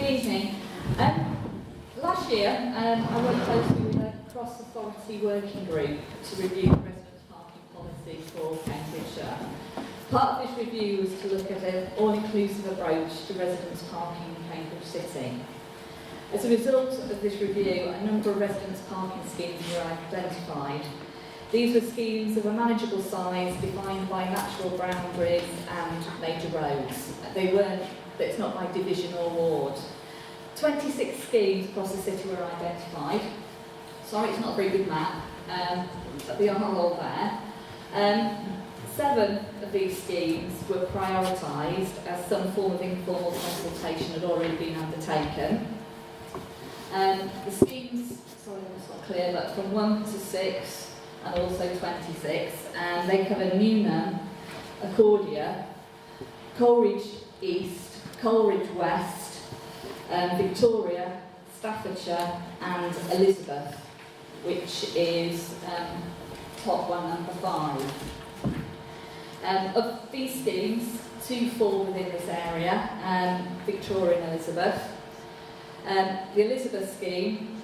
evening. Last year, I worked closely with a cross-authority working group to review the residence parking policy for Cambridgeshire. Part of this review was to look at an all-inclusive approach to residence parking in Cambridge City. As a result of this review, a number of residence parking schemes were identified. These were schemes of a manageable size, defined by natural boundaries and major roads. It's not by division or ward. 26 schemes across the city were identified. Sorry, it's not a very good map, but they are all there. 7 of these schemes were prioritised as some form of informal consultation had already been undertaken. The schemes, sorry, it's not clear, but from 1 to 6 and also 26, and they cover Newnham, Accordia, Coleridge East, Coleridge West, Victoria, Staffordshire and Elizabeth, which is top one, number 5. Of these schemes, 2 fall within this area, Victoria and Elizabeth. The Elizabeth scheme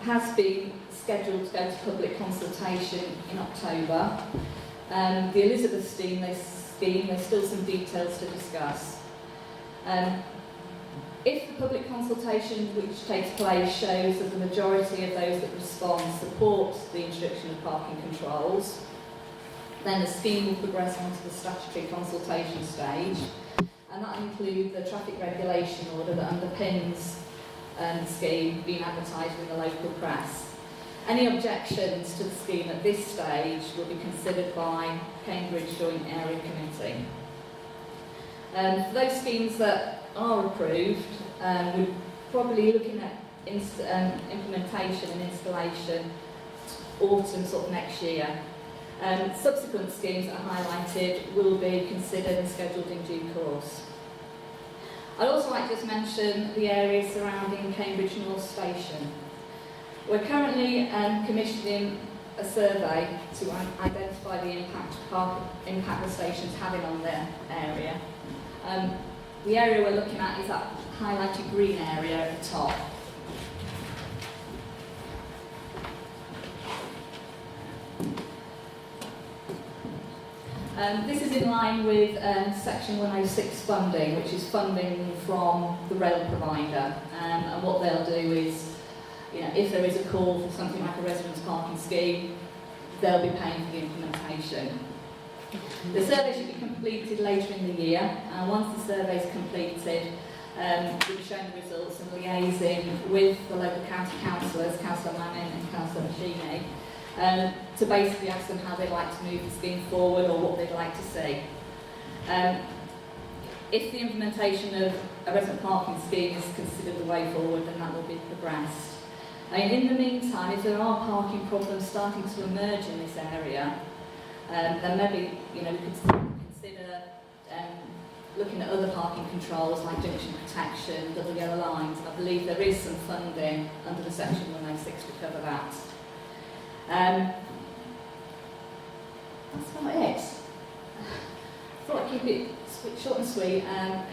has been scheduled to go to public consultation in October. The Elizabeth scheme, there's still some details to discuss. If the public consultation which takes place shows that the majority of those that respond support the introduction of parking controls, then the scheme will progress onto the statutory consultation stage, and that will include the traffic regulation order that underpins the scheme being advertised in the local press. Any objections to the scheme at this stage will be considered by Cambridge Joint Area Committee. For those schemes that are approved, we're probably looking at implementation and installation autumn sort of next year. Subsequent schemes that are highlighted will be considered and scheduled in due course. I'd also like to just mention the areas surrounding Cambridge North Station. We're currently commissioning a survey to identify the impact the station's having on their area. The area we're looking at is that highlighted green area at the top. This is in line with Section 106 funding, which is funding from the rail provider. And what they'll do is, if there is a call for something like a residence parking scheme, they'll be paying for the implementation. The survey should be completed later in the year, and once the survey is completed, we'll be showing the results and liaising with the local county councillors, Councillor Manning and Councillor Machini, to basically ask them how they'd like to move the scheme forward or what they'd like to see. If the implementation of a resident parking scheme is considered the way forward, then that will be progressed. In the meantime, if there are parking problems starting to emerge in this area, then maybe we could consider looking at other parking controls like junction protection, double yellow lines. I believe there is some funding under the Section 106 to cover that. That's about it. I thought I'd keep it short and sweet.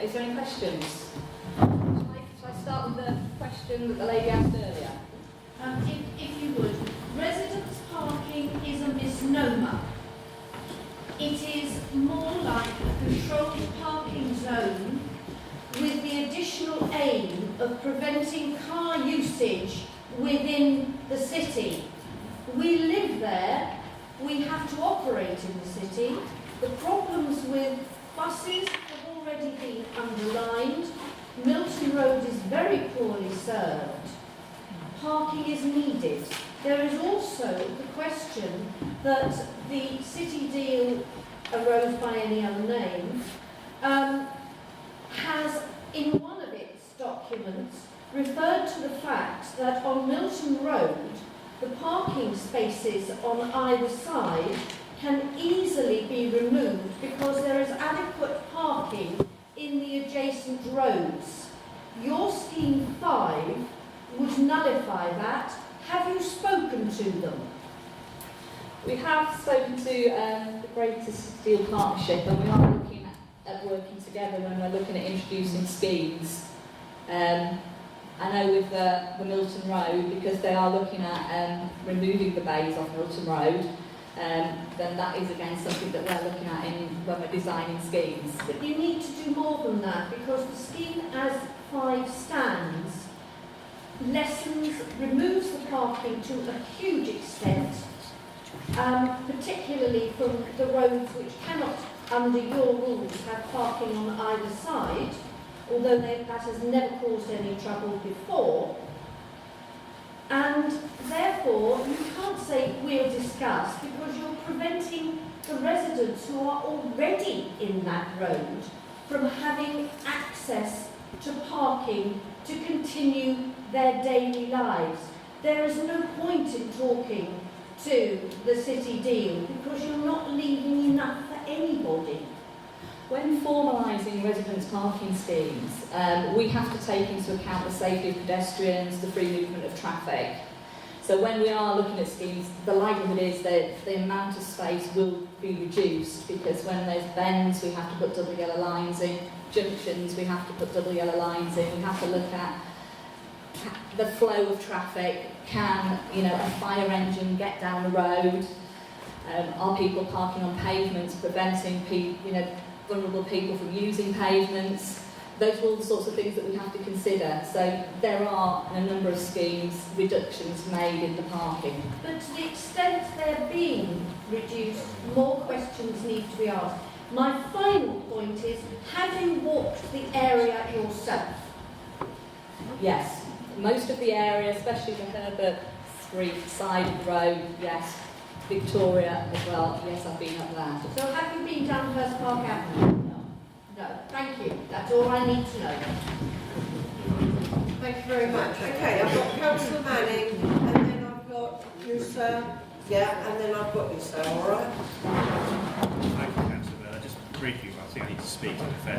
Is there any questions? Shall I start with the question that the lady asked earlier? If you would, residence parking is a misnomer. It is more like a controlled parking zone with the additional aim of preventing car usage within the city. We live there, we have to operate in the city. The problems with buses have already been underlined. Milton Road is very poorly served. Parking is needed. There is also the question that the city deal arose by any other name has in one of its documents referred to the fact that on Milton Road the parking spaces on either side can easily be removed because there is adequate parking in the adjacent roads. Your scheme 5 would nullify that. Have you spoken to them? We have spoken to the Greater Steel Partnership, and we are looking at working together when we're looking at introducing schemes I know with the Milton Road, because they are looking at removing the bays off Milton Road, then that is again something that we're looking at when we're designing schemes. But you need to do more than that, because the scheme as 5 stands removes the parking to a huge extent, particularly from the roads which cannot, under your rules, have parking on either side, although that has never caused any trouble before. And therefore, you can't say we'll discuss, because you're preventing the residents who are already in that road from having access to parking to continue their daily lives. There is no point in talking to the city deal, because you're not leaving enough for anybody. When formalising residents' parking schemes, we have to take into account the safety of pedestrians, the free movement of traffic. So when we are looking at schemes, the likelihood is that the amount of space will be reduced, because when there's bends, we have to put double yellow lines in, junctions, we have to put double yellow lines in, we have to look at the flow of traffic. Can, a fire engine get down the road? Are people parking on pavements, preventing vulnerable people from using pavements? Those are all the sorts of things that we have to consider. So there are, in a number of schemes, reductions made in the parking. But to the extent they're being reduced, more questions need to be asked. My final point is, have you walked the area yourself? Yes. Most of the area, especially the Herbert Street side of the road, yes. Victoria as well, yes, I've been up there. So have you been down Hurst Park Avenue? No, thank you. That's all I need to know. Thank you very much. Okay, I've got Councillor Manning, and then I've got you, sir. Yeah, and then I've got you, sir, all right? Thank you, Councillor. Just briefly, I think I need to speak to defend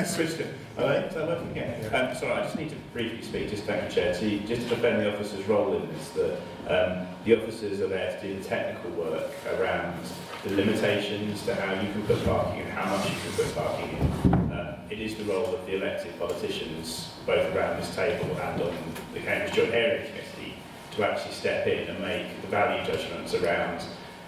Switched it. Hello, so working again. Sorry, I just need to briefly speak, just thank you, Chair, just to defend the officers' role in this, that the officers are there to do the technical work around the limitations to how you can put parking and how much you can put parking in. It is the role of the elected politicians, both around this table and on the Cambridge Joint Area Committee, to actually step in and make the value judgments around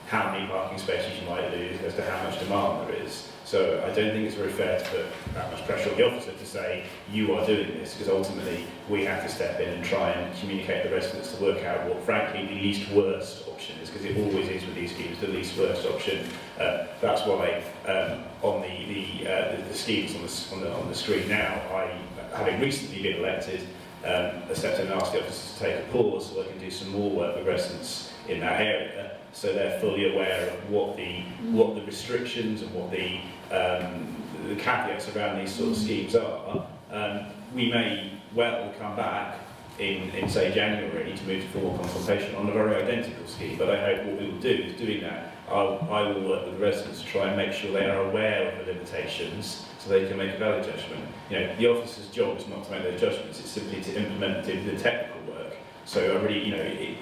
how many parking spaces you might lose as to how much demand there is. So I don't think it's very fair to put that much pressure on the officer to say, you are doing this, because ultimately we have to step in and try and communicate with the residents to work out what, frankly, the least worst option is, because it always is with these schemes, the least worst option. That's why on the schemes on the screen now, having recently been elected, I stepped in and asked the officers to take a pause so I can do some more work with residents in that area, so they're fully aware of what the restrictions and what the caveats around these sort of schemes are. We may well come back in say January to move to formal consultation on a very identical scheme, but I hope what we will do is doing that. I will work with the residents to try and make sure they are aware of the limitations so they can make a valid judgment. The officer's job is not to make those judgments, it's simply to implement the technical work. So I really,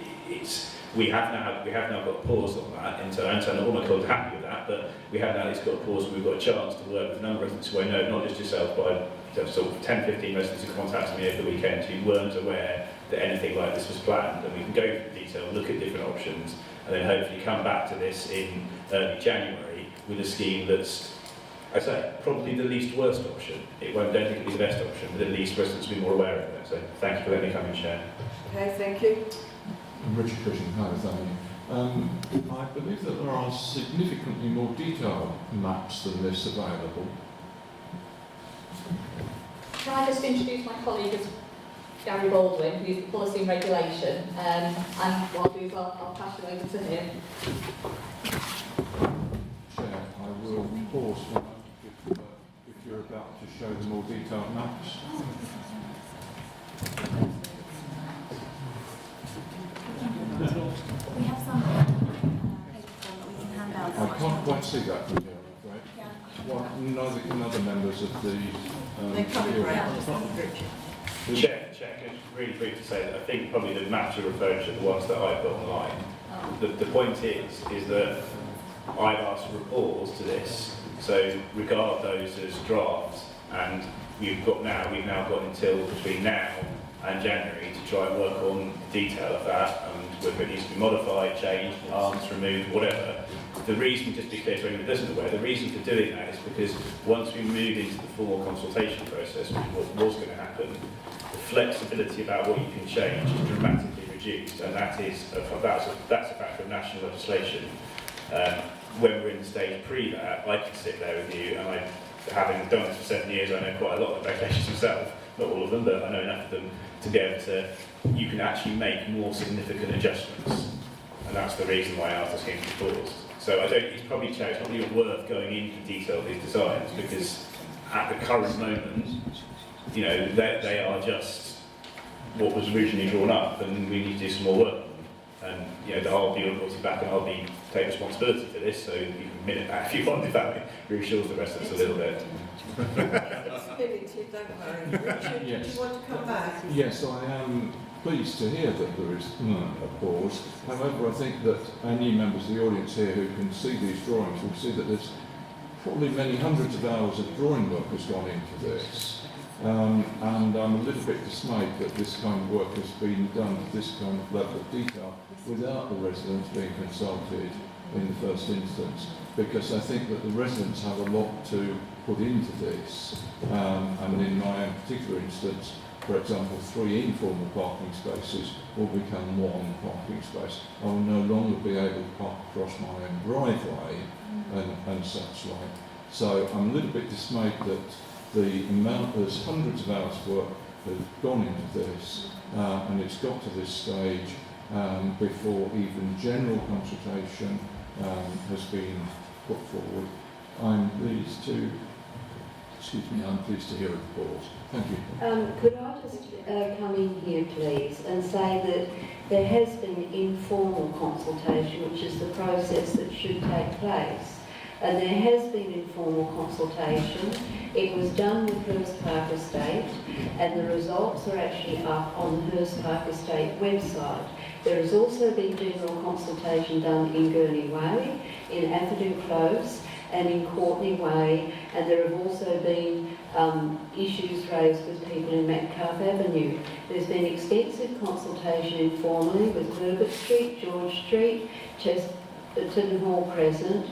we have now got a pause on that, and so all my colleagues are happy with that, but we have now at least got a pause and we've got a chance to work with a number of residents who I know, not just yourself, but sort of 10-15 residents who contacted me over the weekend who weren't aware that anything like this was planned, and we can go through the detail, look at different options, and then hopefully come back to this in early January with a scheme that's, I say, probably the least worst option. Don't think it'll be the best option, but at least residents will be more aware of it. So thank you for letting me come and share. Okay, thank you. I'm Richard Cushing, hi, I believe that there are significantly more detailed maps than this available. Can I just introduce my colleague as Gary Baldwin, who's the Policy and Regulation, and what I'll do is I'll pass it over to him. Chair, I will pause for a moment if you're about to show the more detailed maps. We have some papers that we can hand out. I can't quite see that from here, I'm afraid. Well, neither members of the... They're coming round. Chair, can I really brief to say that I think probably the maps you're referring to are the ones that I've got online. The point is that I've asked for a pause to this, so regard those as drafts, and we've now got until between now and January to try and work on the detail of that, and whether it needs to be modified, changed, enhanced, removed, whatever. The reason, just to be clear to anyone who isn't aware, the reason for doing that is because once we move into the formal consultation process, which is what was going to happen, the flexibility about what you can change is dramatically reduced, and that's a factor of national legislation. When we're in the stage pre that, I can sit there with you, and having done this for 7 years, I know quite a lot of the regulations myself, not all of them, but I know enough of them to be able to, you can actually make more significant adjustments, and that's the reason why ours is going to be paused. So it's probably not even worth going into detail of these designs, because at the current moment, you know, they are just what was originally drawn up, and we need to do some more work on them. And you know, I'll be reporting back, and I'll take responsibility for this. So you can minute that if you want, if that reassures the rest of us a little bit. Possibility, don't worry. Richard, Yes. do you want to come back? Yes, I am pleased to hear that there is a pause. However, I think that any members of the audience here who can see these drawings will see that there's probably many hundreds of hours of drawing work has gone into this. And I'm a little bit dismayed that this kind of work has been done to this kind of level of detail without the residents being consulted in the first instance, because I think that the residents have a lot to put into this. And in my own particular instance, for example, 3 informal parking spaces will become 1 parking space. I will no longer be able to park across my own driveway and such like. So I'm a little bit dismayed that there's hundreds of hours of work that have gone into this, and it's got to this stage before even general consultation has been put forward. I'm pleased to hear a pause. Thank you. Could I just come in here, please, and say that there has been informal consultation, which is the process that should take place. And there has been informal consultation. It was done with Hurst Park Estate, and the results are actually up on the Hurst Park Estate website. There has also been general consultation done in Gurney Way, in Atherton Close, and in Courtney Way, and there have also been issues raised with people in Metcalfe Avenue. There's been extensive consultation informally with Herbert Street, George Street, Chesterton Hall Crescent,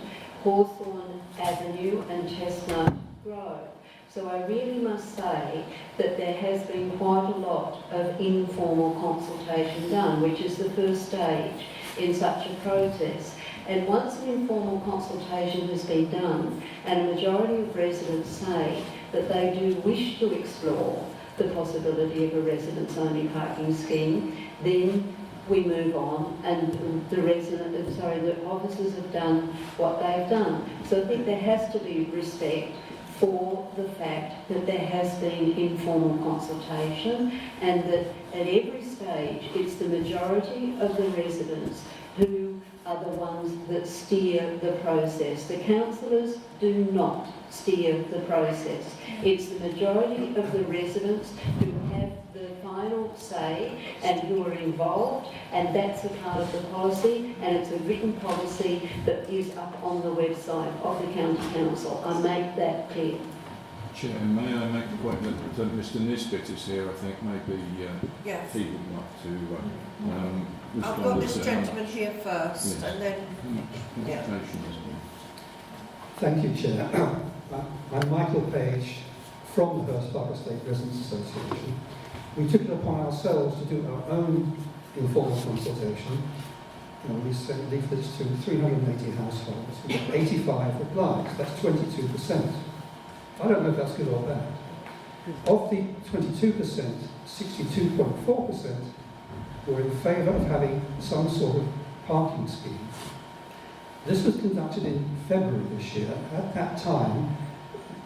Hawthorne Avenue and Chestnut Grove. So I really must say that there has been quite a lot of informal consultation done, which is the first stage in such a process. And once an informal consultation has been done, and a majority of residents say that they do wish to explore the possibility of a residents-only parking scheme, then we move on, and the officers have done what they've done. So I think there has to be respect for the fact that there has been informal consultation, and that at every stage it's the majority of the residents who are the ones that steer the process. The councillors do not steer the process. It's the majority of the residents who have the final say and who are involved, and that's a part of the policy, and it's a written policy that is up on the website of the County Council. I make that clear. Chair, may I make the point that Mr Nisbet is here? I think maybe Yes. he would like to respond. I've got this to gentleman here first, Yes. and then yeah. Thank you, Chair. I'm Michael Page from the Hurst Park Estate Residents Association. We took it upon ourselves to do our own informal consultation. We sent leaflets to 380 households. We got 85 replies. That's 22%. I don't know if that's good or bad. Of the 22%, 62.4% were in favour of having some sort of parking scheme. This was conducted in February this year. At that time,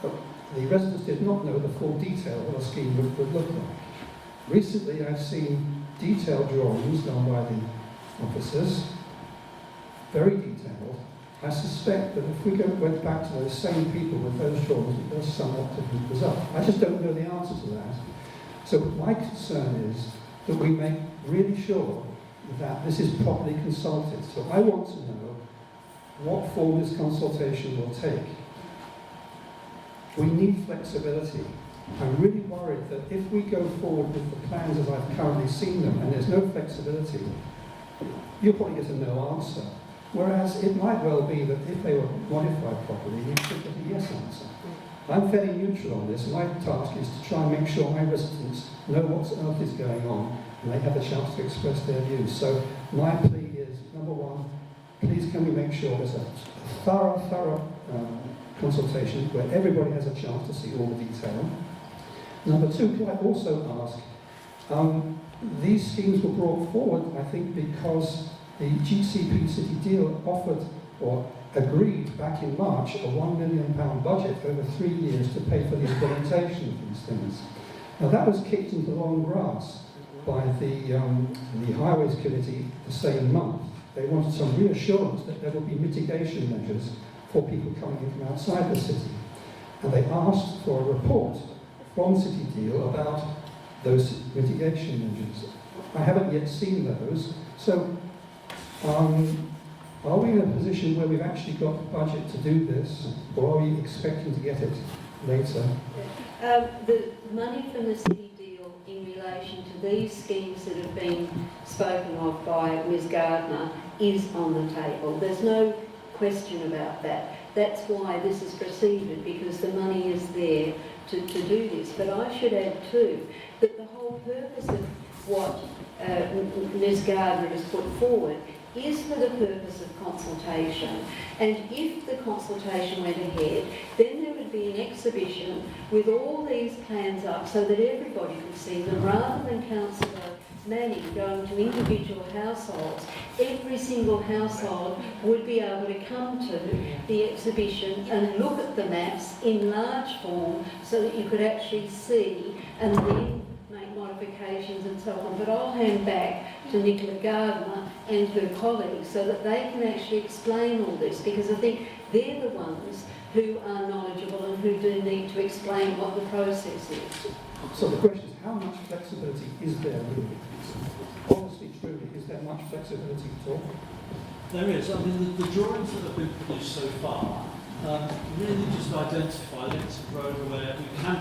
the residents did not know the full detail of what a scheme would look like. Recently, I've seen detailed drawings done by the officers, very detailed. I suspect that if we went back to those same people with those drawings, it does somewhat different result. I just don't know the answer to that. So my concern is that we make really sure that this is properly consulted. So I want to know what form this consultation will take. We need flexibility. I'm really worried that if we go forward with the plans as I've currently seen them, and there's no flexibility, you'll probably get a no answer. Whereas it might well be that if they were modified properly, you should get a yes answer. I'm fairly neutral on this. My task is to try and make sure my residents know what on earth is going on and they have a chance to express their views. So my plea is, number one, please can we make sure there's a thorough consultation where everybody has a chance to see all the detail. Number two, can I also ask, these schemes were brought forward, I think, because the GCP City deal offered or agreed back in March a £1 million budget over 3 years to pay for the implementation of these things. Now that was kicked into long grass by the Highways Committee the same month. They wanted some reassurance that there would be mitigation measures for people coming in from outside the city. And they asked for a report from City Deal about those mitigation measures. I haven't yet seen those. So are we in a position where we've actually got the budget to do this, or are we expecting to get it later? The money from the City Deal in relation to these schemes that have been spoken of by Ms Gardner is on the table. There's no question about that. That's why this is proceeded, because the money is there to do this. But I should add too that the whole purpose of what Ms Gardner has put forward is for the purpose of consultation. And if the consultation went ahead, then there would be an exhibition with all these plans up so that everybody could see them, rather than Councillor Manning going to individual households. Every single household would be able to come to the exhibition and look at the maps in large form so that you could actually see and then make modifications and so on. But I'll hand back to Nicola Gardner and her colleagues so that they can actually explain all this, because I think they're the ones who are knowledgeable and who do need to explain what the process is. So the question is, how much flexibility is there really? Honestly, truly, is there much flexibility at all? There is. I mean, the drawings that have been produced so far really just identify lengths of road where we can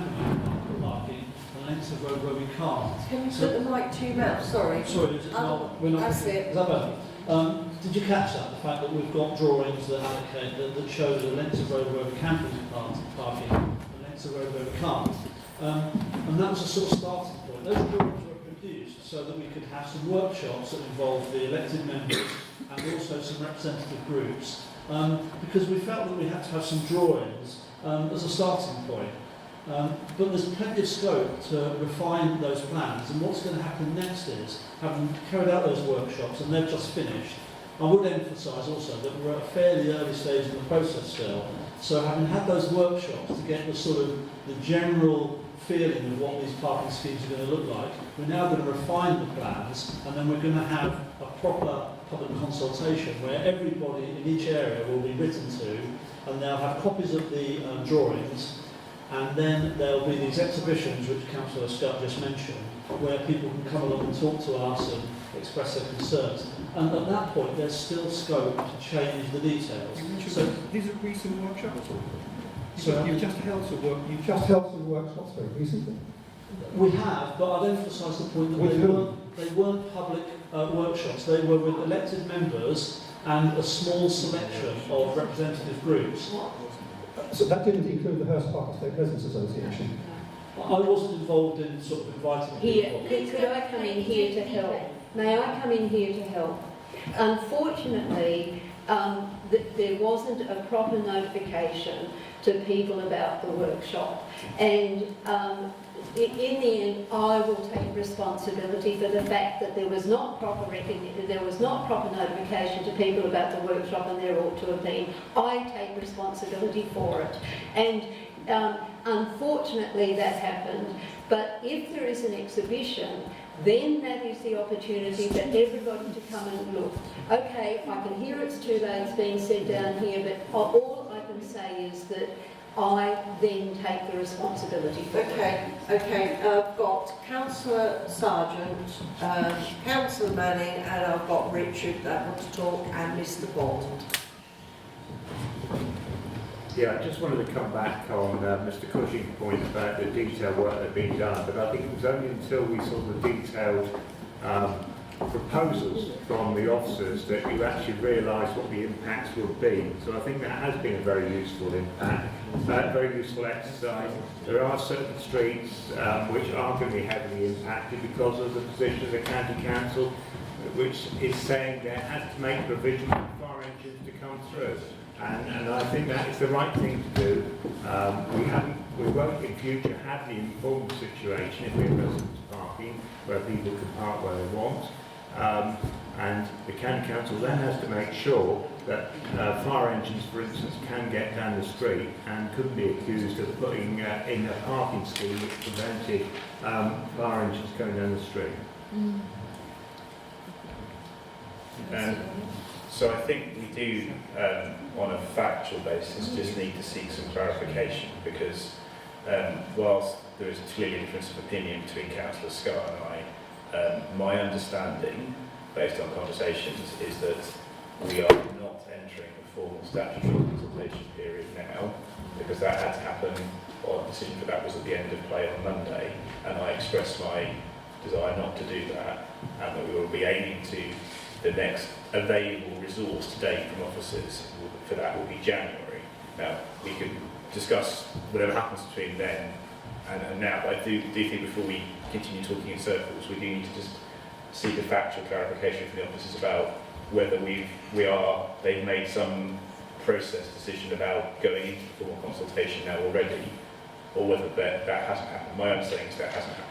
promote parking and lengths of road where we can't. Can you put the mic to your mouth? Sorry. Sorry, is it not? We're not. That's it. Is that better? Did you catch that? The fact that we've got drawings that allocate, that show the lengths of road where we can put parking and lengths of road where we can't. And that was a sort of starting point. Those drawings were produced so that we could have some workshops that involved the elected members and also some representative groups, because we felt that we had to have some drawings as a starting point. But there's plenty of scope to refine those plans, and what's going to happen next is, having carried out those workshops and they've just finished, I would emphasise also that we're at a fairly early stage in the process still, so having had those workshops to get the sort of the general feeling of what these parking schemes are going to look like, we're now going to refine the plans, and then we're going to have a proper public consultation where everybody in each area will be written to, and they'll have copies of the drawings. And then there'll be these exhibitions, which Councillor Scott just mentioned, where people can come along and talk to us and express their concerns. And at that point, there's still scope to change the details. So these are recent workshops. So You've just held some workshops very recently. we have, but I'd emphasise the point that they weren't public workshops. They were with elected members and a small selection of representative groups. So that didn't include the Hurst Park Estate Residents Association. I wasn't involved in sort of inviting people. Could I come in here to help? May I come in here to help? Unfortunately, there wasn't a proper notification to people about the workshop, and in the end, I will take responsibility for the fact that there was not proper notification to people about the workshop, and there ought to have been. I take responsibility for it, and unfortunately that happened. But if there is an exhibition, then that is the opportunity for everybody to come and look. Okay, I can hear it's too late, it's being said down here, but all I can say is that I then take the responsibility for it. Okay. I've got Councillor Sargent, Councillor Manning, and I've got Richard that want to talk, and Mr. Bond. Yeah, I just wanted to come back on Mr. Cushing's point about the detailed work that had been done, but I think it was only until we saw the detailed proposals from the officers that you actually realised what the impacts would be. So I think that has been a very useful impact, very useful exercise. There are certain streets which are going to be heavily impacted because of the position of the county council, which is saying there has to make provision for fire engines to come through. And I think that is the right thing to do. We won't in future have the informed situation if we have residents parking where people can park where they want. And the county council then has to make sure that fire engines, for instance, can get down the street and couldn't be accused of putting in a parking scheme which prevented fire engines going down the street. So I think we do, on a factual basis, just need to seek some clarification, because whilst there is clearly a difference of opinion between Councillor Scott and I, my understanding, based on conversations, is that we are not entering a formal statutory consultation period now, because that had to happen, or the decision for that was at the end of play on Monday, and I expressed my desire not to do that, and that we will be aiming to the next available resource date from officers for that will be January. Now, we can discuss whatever happens between then and now, but I do think before we continue talking in circles, we do need to just seek a factual clarification from the officers about whether they've made some process decision about going into the formal consultation now already, or whether that hasn't happened. My understanding is that hasn't happened.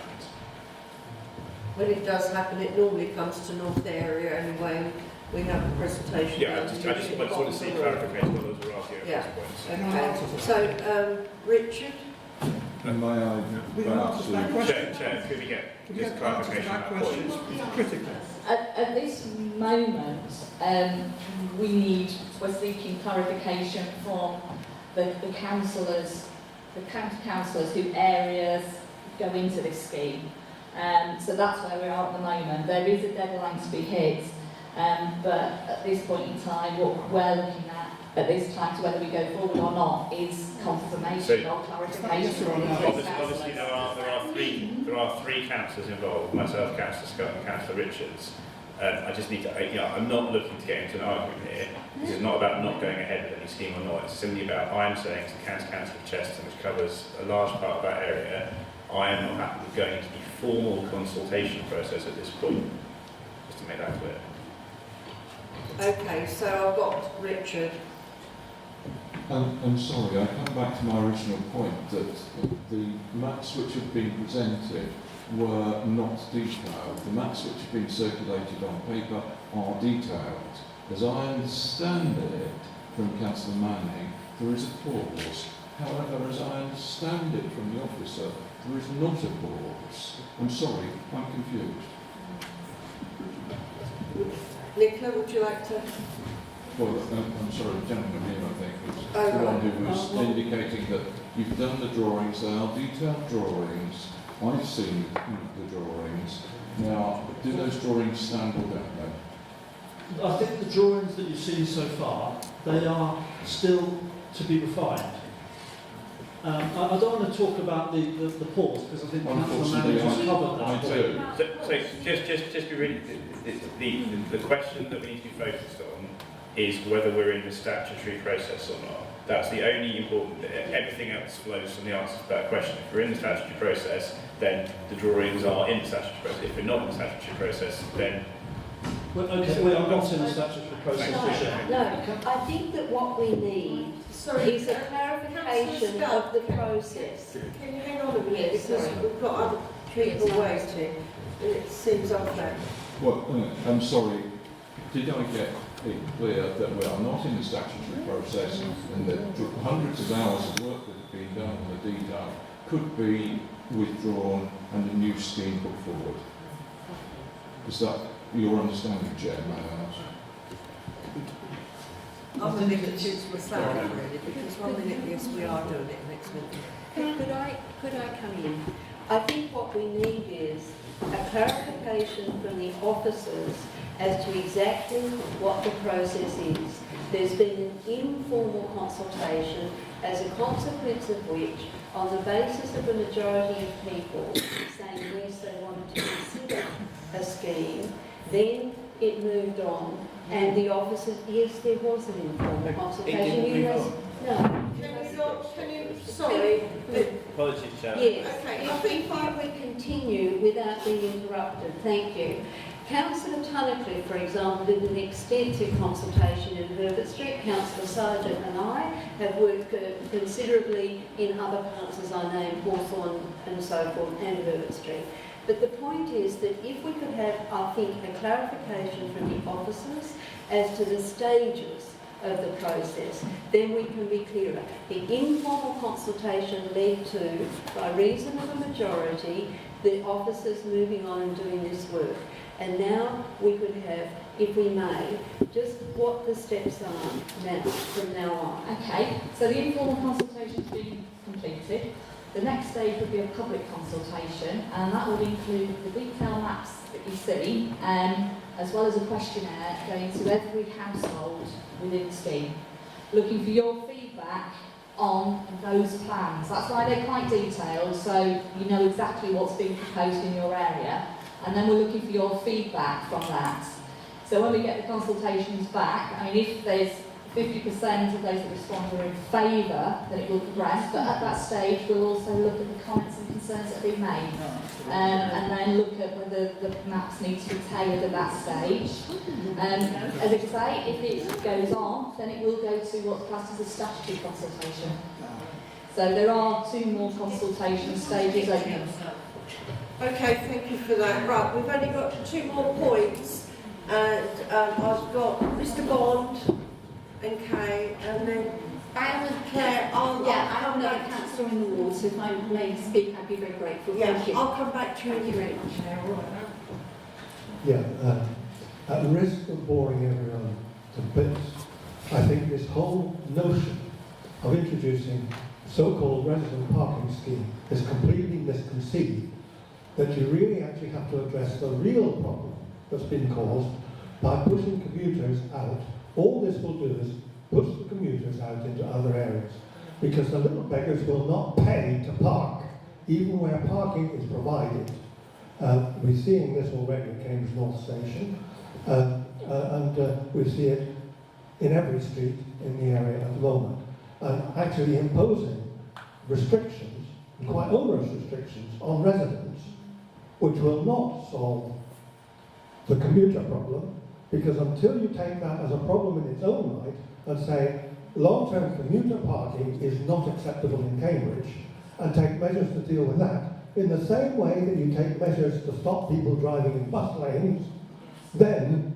When it does happen, it normally comes to North area anyway. We have a presentation. Yeah, I just want to see clarification on those Yeah. points. Okay. So, Richard? And may I We can answer that question. Chair, could we get We just get answers to clarification on that that question. point? It's critical. At this moment, we're seeking clarification from the councillors, the county councillors whose areas go into this scheme. So that's where we are at the moment. There is a deadline to be hit, but at this point in time, what we're looking at this time, to whether we go forward or not, is confirmation or clarification from the Obviously, there are three councillors involved: myself, Councillor Scott, and Councillor Richards. I just need to, I'm not looking to get into an argument here. This is not about not going ahead with any scheme or not. It's simply about I'm saying to the County Council of Chester, which covers a large part of that area, I am not happy with going into the formal consultation process at this point. Just to make that clear. Okay, so I've got Richard. I'm sorry, I come back to my original point that the maps which have been presented were not detailed. The maps which have been circulated on paper are detailed. As I understand it from Councillor Manning, there is a pause. However, as I understand it from the officer, there is not a pause. I'm sorry, I'm confused. Nicola, would you like to? Well, I'm sorry, the gentleman here, I think, was the one who was indicating that you've done the drawings, they are detailed drawings. I've seen the drawings. Now, do those drawings stand or don't they? I think the drawings that you've seen so far, they are still to be refined. I don't want to talk about the pause, because I think Councillor Manning has covered that. I do. So just be really, the question that we need to be focused on is whether we're in the statutory process or not. That's the only important bit. Everything else flows from the answer to that question. If we're in the statutory process, then the drawings are in the statutory process. If we're not in the statutory process, then... Well, okay, we are not in the statutory process. No, I think that what we need is a clarification of the process. Can you hang on a minute, Yes, because sorry. we've got other people waiting, and it seems unfair. Well, I'm sorry, did I get it clear that we are not in the statutory process and that hundreds of hours of work that have been done on the detail could be withdrawn and a new scheme put forward? Is that your understanding, Chair, may I ask? I'm a bit confused myself, really, because one minute, yes, we are doing it, next minute. Could I come in? I think what we need is a clarification from the officers as to exactly what the process is. There's been an informal consultation, as a consequence of which, on the basis of a majority of people saying yes, they wanted to consider a scheme, then it moved on, and the officers, yes, there was an informal consultation. Sorry. Apologies, Chair. Yes. Okay, I think if we continue without being interrupted, thank you. Councillor Tunnicliffe, for example, did an extensive consultation in Herbert Street. Councillor Sargent and I have worked considerably in other parts, as I named, Hawthorn and so forth, and Herbert Street. But the point is that if we could have, I think, a clarification from the officers as to the stages of the process, then we can be clearer. The informal consultation led to, by reason of a majority, the officers moving on and doing this work. And now we could have, if we may, just what the steps are now, from now on. Okay, so the informal consultation's been completed. The next stage would be a public consultation, and that would include the detailed maps that you see, as well as a questionnaire going to every household within the scheme, looking for your feedback on those plans. That's why they're quite detailed, so you know exactly what's being proposed in your area, and then we're looking for your feedback from that. So when we get the consultations back, I mean, if there's 50% of those that respond are in favour, then it will progress, but at that stage we'll also look at the comments and concerns that have been made, and then look at whether the maps need to be tailored at that stage. As I say, if it goes on, then it will go to what's classed as a statutory consultation. So there are 2 more consultation stages open. Okay, thank you for that. Right, we've only got 2 more points, and I've got Mr. Bond and Kay, and then Claire. I have another councillor in the ward, so if I may speak, I'd be very grateful. Yeah, Thank you. I'll come back to you. Thank you very much. Yeah, at the risk of boring everyone to bits, I think this whole notion of introducing so-called resident parking scheme is completely misconceived, that you really actually have to address the real problem that's been caused by pushing commuters out. All this will do is push the commuters out into other areas, because the little beggars will not pay to park, even where parking is provided. We're seeing this already at Cambridge North Station, and we see it in every street in the area at the moment. And actually imposing restrictions, quite onerous restrictions, on residents, which will not solve the commuter problem, because until you take that as a problem in its own right and say long-term commuter parking is not acceptable in Cambridge, and take measures to deal with that, in the same way that you take measures to stop people driving in bus lanes, then,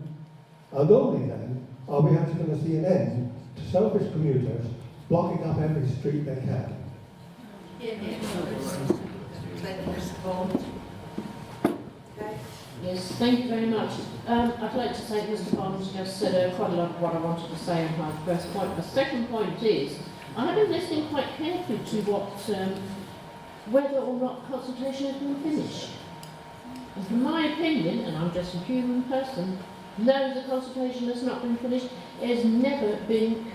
and only then, are we actually going to see an end to selfish commuters blocking up every street they can. Yes, thank you very much. I'd like to say Mr. Barnes just said quite a lot of what I wanted to say on my first point. The second point is, I have been listening quite carefully to what, whether or not consultation has been finished. And from my opinion, and I'm just a human person, no, the consultation has not been finished. It has never been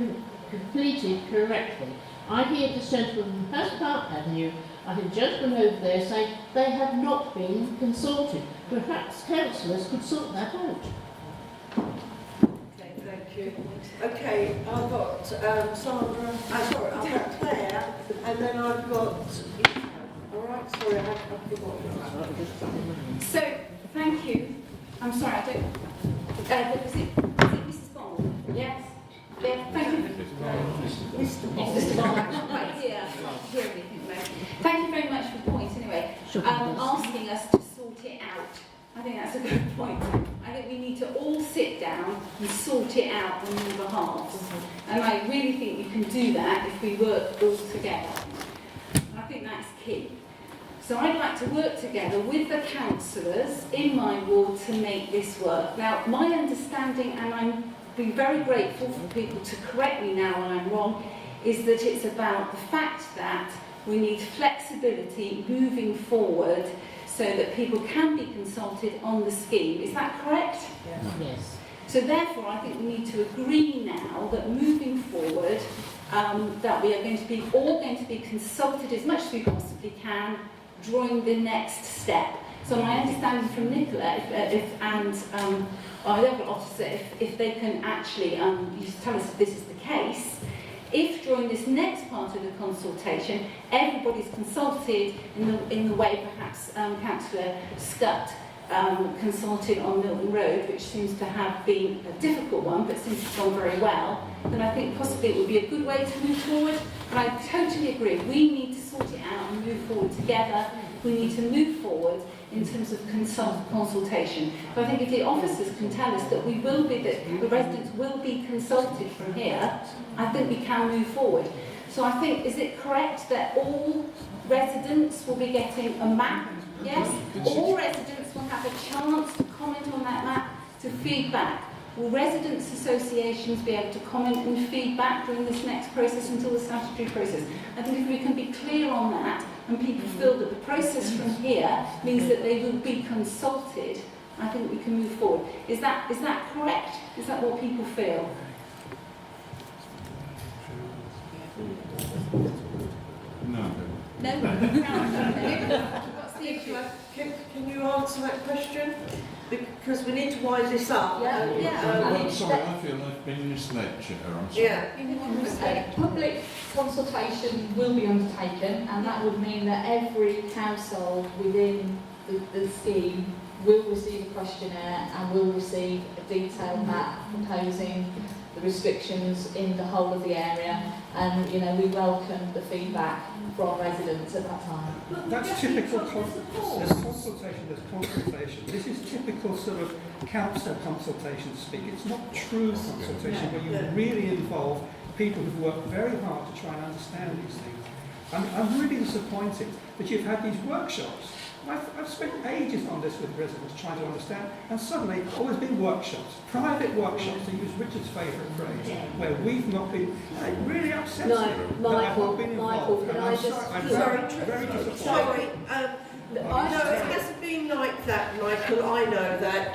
completed correctly. I hear this gentleman from Hurst Park Avenue, I hear a gentleman over there saying they have not been consulted. Perhaps councillors could sort that out. Okay, thank you. Okay, I've got Sandra, I've got Claire, and then I've got... All right, sorry, I've forgotten. So, thank you. I'm sorry, I don't... was it Mrs. Bond? Yes. Yeah, thank you. Mr. Bond. Mr. Bond, I'm not quite here. I can't hear everything though. Thank you very much for the point anyway. Asking us to sort it out. I think that's a good point. I think we need to all sit down and sort it out on your behalf. And I really think you can do that if we work all together. I think that's key. So I'd like to work together with the councillors in my ward to make this work. Now, my understanding, and I'm be very grateful for people to correct me now when I'm wrong, is that it's about the fact that we need flexibility moving forward so that people can be consulted on the scheme. Is that correct? Yes. So therefore, I think we need to agree now that moving forward, that we are all going to be consulted as much as we possibly can during the next step. So my understanding from Nicola, our local officer, if they can actually tell us if this is the case, if during this next part of the consultation everybody's consulted in the way perhaps Councillor Scutt consulted on Milton Road, which seems to have been a difficult one but seems to have gone very well, then I think possibly it would be a good way to move forward. And I totally agree, we need to sort it out and move forward together. We need to move forward in terms of consultation. But I think if the officers can tell us that the residents will be consulted from here, I think we can move forward. So I think, is it correct that all residents will be getting a map? Yes? All residents will have a chance to comment on that map, to feedback. Will residents' associations be able to comment and feedback during this next process until the statutory process? I think if we can be clear on that and people feel that the process from here means that they will be consulted, I think we can move forward. Is that correct? Is that what people feel? No. No? What's the issue? Can you answer that question? Because we need to wind this up. I'm sorry, I feel I've been misled, Chair. I'm sorry. Yeah. Public consultation will be undertaken, and that would mean that every household within the scheme will receive a questionnaire and will receive a detailed map proposing the restrictions in the whole of the area, and we welcome the feedback from residents at that time. That's typical there's consultation. This is typical sort of council consultation speak. It's not true consultation where you really involve people who've worked very hard to try and understand these things. I'm really disappointed that you've had these workshops. I've spent ages on this with residents trying to understand, and suddenly always been workshops, private workshops, to use Richard's favourite phrase, where we've not been. It really upsets me that I've not been involved. Can And I just... I'm very disappointed. Sorry, no, it hasn't been like that, Michael, I know that.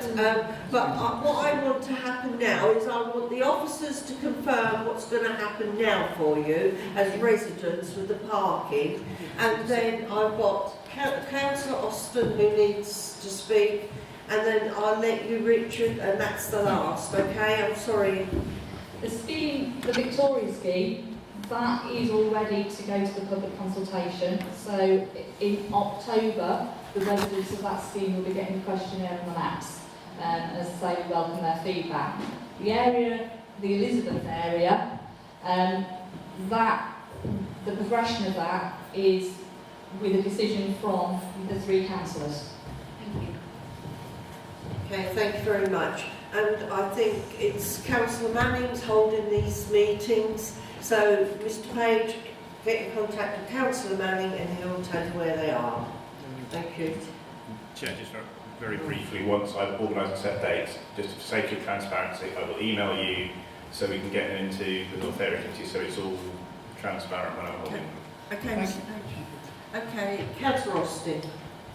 But what I want to happen now is I want the officers to confirm what's going to happen now for you as residents with the parking. And then I've got Councillor Austin who needs to speak. And then I'll let you, Richard, and that's the last, okay? I'm sorry. The scheme, the Victoria scheme, that is all ready to go to the public consultation. So in October, the residents of that scheme will be getting the questionnaire and the maps. And as I say, we welcome their feedback. The area, the Elizabeth area, the progression of that is with a decision from the three councillors. Thank you. Okay, thank you very much. And I think it's Councillor Manning's holding these meetings. So, Mr Page, get in contact with Councillor Manning and he'll tell you where they are. Thank you. Chair, just very briefly, once I've organised a set date, just for sake of transparency, I will email you so we can get them into the North Area Committee so it's all transparent when I'm holding. Okay, Mr Page. Okay, Councillor Austin.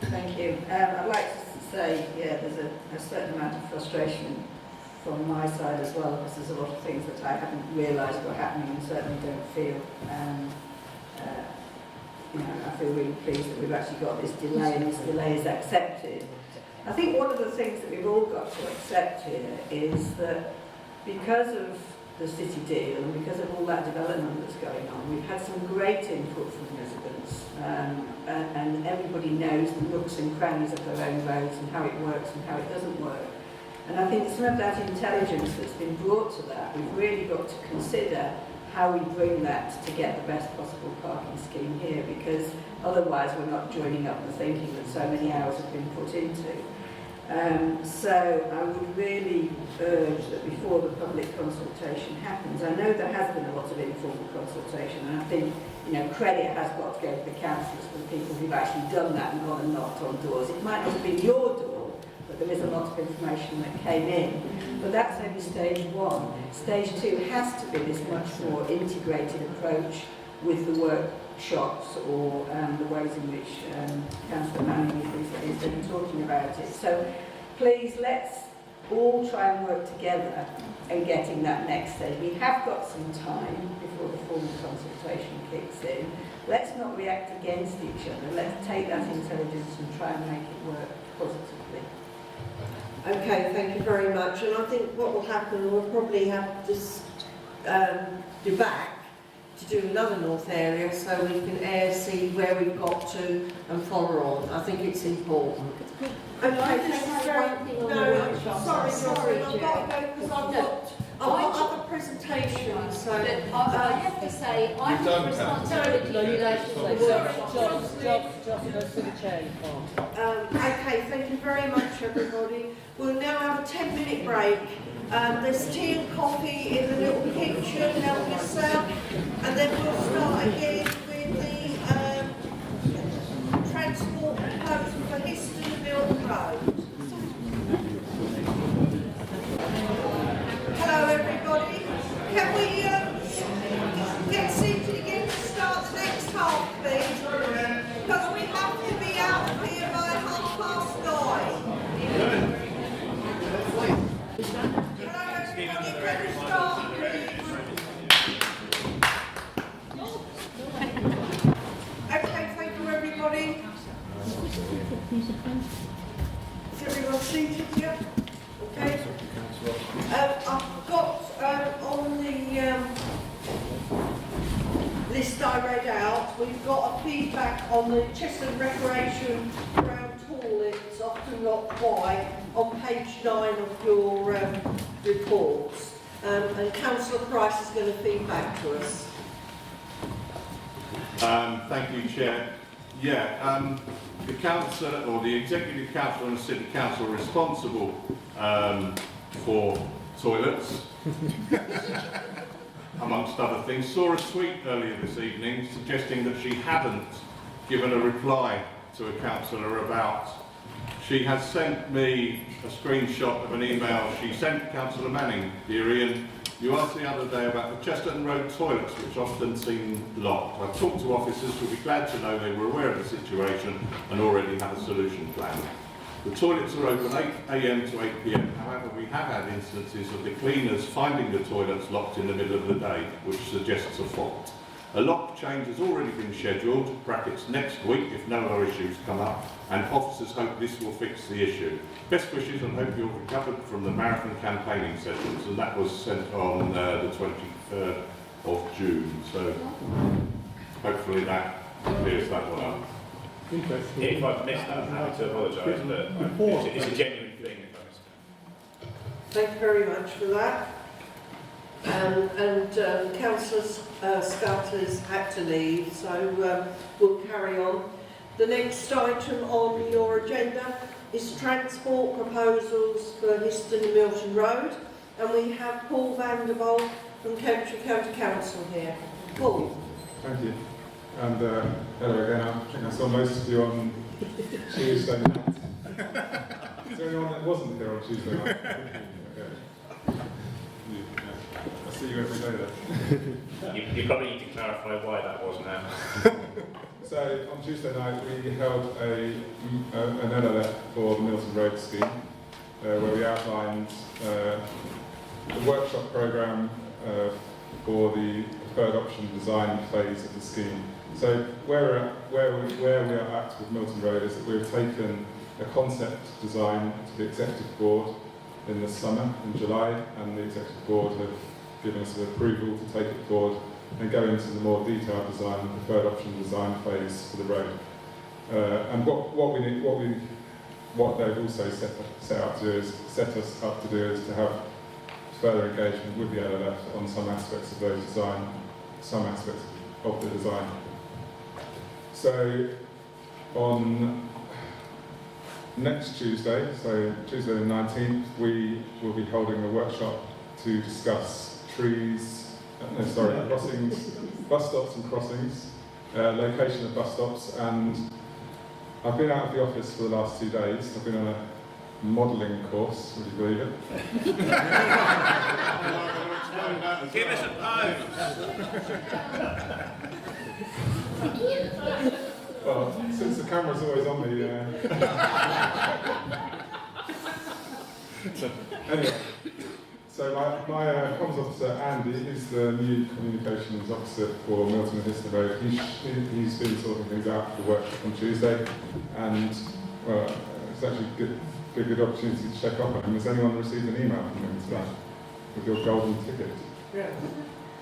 Thank you. I'd like to say, there's a certain amount of frustration from my side as well, because there's a lot of things that I haven't realised were happening and certainly don't feel. I feel really pleased that we've actually got this delay, and this delay is accepted. I think one of the things that we've all got to accept here is that because of the city deal and because of all that development that's going on, we've had some great input from residents, and everybody knows the nooks and crannies of their own roads and how it works and how it doesn't work. And I think some of that intelligence that's been brought to that, we've really got to consider how we bring that to get the best possible parking scheme here, because otherwise we're not joining up the thinking that so many hours have been put into. So I would really urge that before the public consultation happens, I know there has been a lot of informal consultation, and I think credit has got to go to the councillors for the people who've actually done that and gone and knocked on doors. It might not have been your door, but there is a lot of information that came in. But that's only stage one. Stage two has to be this much more integrated approach with the workshops or the ways in which Councillor Manning is talking about it. So please, let's all try and work together and getting that next stage. We have got some time before the formal consultation kicks in. Let's not react against each other. Let's take that intelligence and try and make it work positively. Okay, thank you very much. And I think what will happen, we'll probably have this do back to do another north area so we can see where we've got to and follow on. I think it's important. Okay, thank you very much. No, sorry, I've got to go because I've got other presentations. So I have to say, I have responsibility in relation okay, thank you very much, everybody. We'll now have a 10-minute break. There's tea and coffee in the little kitchen, help yourself, and then we'll start again with the transport proposal for Histon and Milton Road. Hello everybody, can we get seated again to start the next half, please? Because we have to be out of here by 9:30. Okay, thank you everybody. Is everyone seated yet? Okay. I've got on the list I read out, we've got a feedback on the Chester Recreation Ground toilets, often not quite, on page 9 of your reports. And Councillor Price is going to feed back to us. Thank you, Chair. Yeah, the council or the executive council and the city council are responsible for toilets, amongst other things, saw a tweet earlier this evening suggesting that she hadn't given a reply to a councillor about. She has sent me a screenshot of an email she sent to Councillor Manning. Dear Ian, you asked the other day about the Chesterton Road toilets, which often seem locked. I've talked to officers who'll be glad to know they were aware of the situation and already have a solution plan. The toilets are open 8 AM to 8 PM. However, we have had instances of the cleaners finding the toilets locked in the middle of the day, which suggests a fault. A lock change has already been scheduled, brackets next week if no other issues come up, and officers hope this will fix the issue. Best wishes and hope you're recovered from the marathon campaigning sessions, and that was sent on the 23rd of June. So hopefully that clears that one up. Interesting. If I've missed that, I'm happy to apologise, but it's a genuine thing if I missed it. Thank you very much for that. Councillor Scudder's had to leave, so we'll carry on. The next item on your agenda is transport proposals for Histon and Milton Road, and we have Paul Vanderbilt from Coventry County Council here. Paul. Thank you. And hello again. I think I saw most of you on Tuesday night. Is there anyone that wasn't here on Tuesday night? Okay. I see you every day then. You probably need to clarify why that was now. So on Tuesday night we held an LLF for the Milton Road scheme, where we outlined the workshop programme for the preferred option design phase of the scheme. So where we are at with Milton Road is that we've taken a concept design to the executive board in the summer, in July, and the executive board have given us the approval to take it forward and go into the more detailed design, preferred option design phase for the road. And what they've also set out to do is set us up to do is to have further engagement with the LLF on some aspects of those design, some aspects of the design. So on next Tuesday, so Tuesday the 19th, we will be holding a workshop to discuss crossings, bus stops and crossings, location of bus stops, and I've been out of the office for the last 2 days. I've been on a modelling course, would you believe it? Give us a pose! Well, since the camera's always on me, Anyway, so my comms officer, Andy, is the new communications officer for Milton and Histon Road. He's been sorting things out for the workshop on Tuesday, and well, it's actually a good opportunity to check up on him. Has anyone received an email from him today with your golden ticket? Yeah.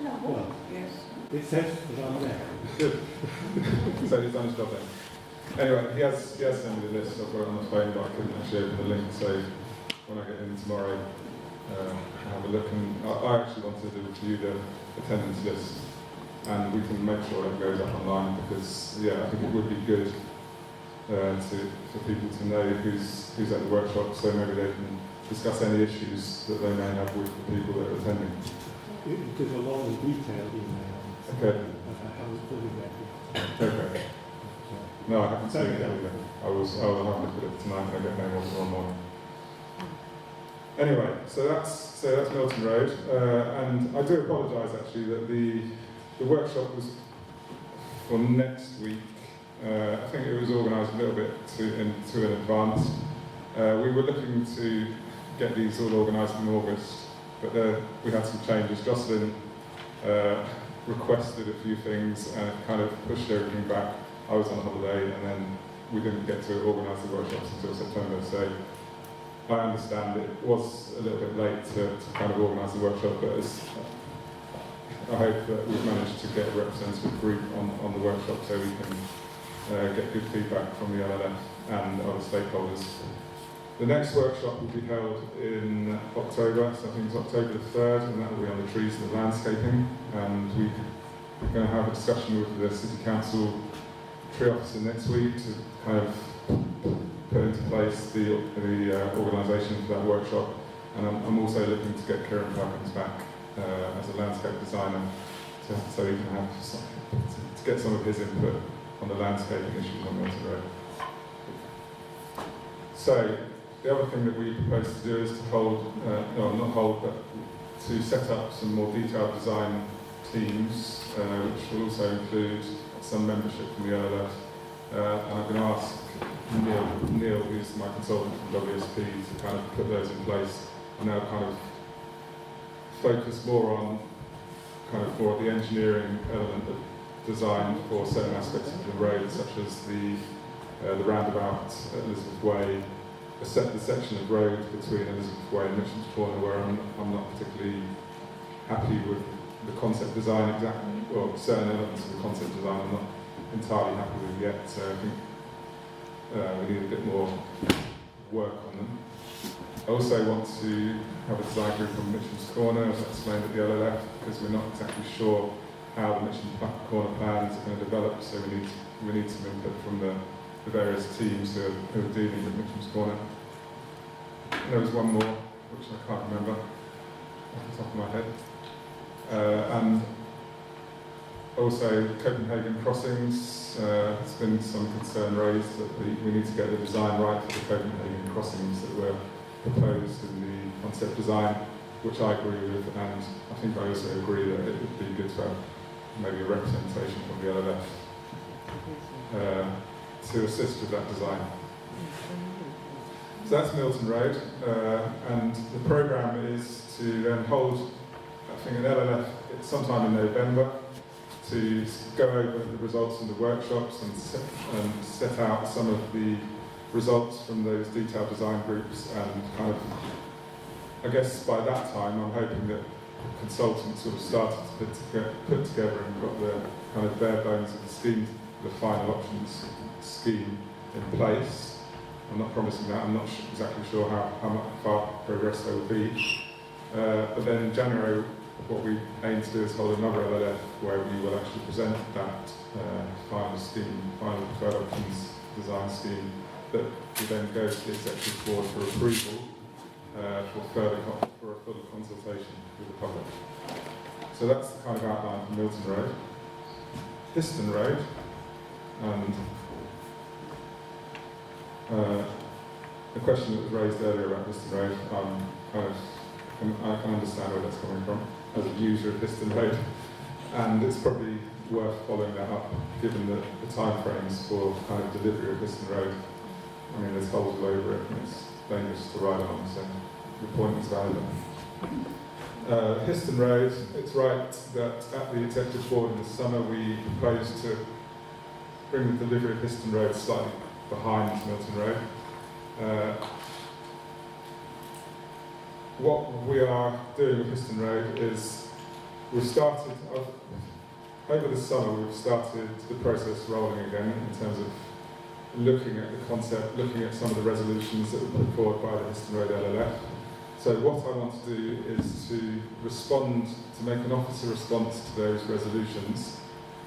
No. Yes. It says that I'm there. Good. So he's done his job then. Anyway, he has sent me the list. I've got it on the phone, but I couldn't actually open the link. So when I get in tomorrow, I'll have a look. And I actually wanted to review the attendance list, and we can make sure it goes up online because I think it would be good for people to know who's at the workshop, so maybe they can discuss any issues that they may have with the people that are attending. It gives a lot of detailed email. Okay. I was putting that in. Okay. No, I haven't seen it either. I will have a look at it tonight when I get home or tomorrow morning. Anyway, so that's Milton Road, and I do apologise actually that the workshop was for next week. I think it was organised a little bit in advance. We were looking to get these all organised in August, but we had some changes. Jocelyn requested a few things and it kind of pushed everything back. I was on holiday and then we didn't get to organise the workshops until September, so I understand it was a little bit late to kind of organise the workshop, but I hope that we've managed to get a representative group on the workshop so we can get good feedback from the LLF and other stakeholders. The next workshop will be held in October, so I think it's October the 3rd, and that will be on the trees and the landscaping. And we're going to have a discussion with the City Council tree officer next week to kind of put into place the organisation for that workshop. And I'm also looking to get Kieran Perkins back as a landscape designer, so he can have to get some of his input on the landscaping issues on Milton Road. So the other thing that we propose to do is to but to set up some more detailed design teams, which will also include some membership from the LLF. And I'm going to ask Neil, who's my consultant from WSP, to kind of put those in place, and they'll kind of focus more on kind of more the engineering element of design for certain aspects of the road, such as the roundabout at Elizabeth Way, the section of road between Elizabeth Way and Mitcham's Corner, where I'm not particularly happy with the concept design exactly, or certain elements of the concept design I'm not entirely happy with yet, so I think we need a bit more work on them. I also want to have a design group on Mitcham's Corner, as I explained at the LLF, because we're not exactly sure how the Mitcham's Corner plans are going to develop, so we need some input from the various teams who are dealing with Mitcham's Corner. And there was one more, which I can't remember off the top of my head. And also Copenhagen crossings, there's been some concern raised that we need to get the design right for the Copenhagen crossings that were proposed in the concept design, which I agree with, and I think I also agree that it would be good to have maybe a representation from the LLF to assist with that design. So that's Milton Road, and the programme is to then hold, I think, an LLF sometime in November to go over the results of the workshops and set out some of the results from those detailed design groups, and kind of, I guess by that time I'm hoping that consultants sort of started to put together and got the kind of bare bones of the scheme, the final options scheme in place. I'm not promising that, I'm not exactly sure how much far progress there will be. But then in January, what we aim to do is hold another LLF where we will actually present that final scheme, final preferred options design scheme, that will then go to the executive board for approval for a further consultation with the public. So that's the kind of outline for Milton Road. Histon Road, and the question that was raised earlier about Histon Road, I can understand where that's coming from as a user of Histon Road, and it's probably worth following that up given the time frames for kind of delivery of Histon Road. I mean, there's holes all over it and it's dangerous to ride on, so the point is valid. Histon Road, it's right that at the Executive Board in the summer we proposed to bring the delivery of Histon Road slightly behind Milton Road. What we are doing with Histon Road is we've started, over the summer we've started the process rolling again in terms of looking at the concept, looking at some of the resolutions that were put forward by the Histon Road LLF. So what I want to do is to respond, to make an officer response to those resolutions.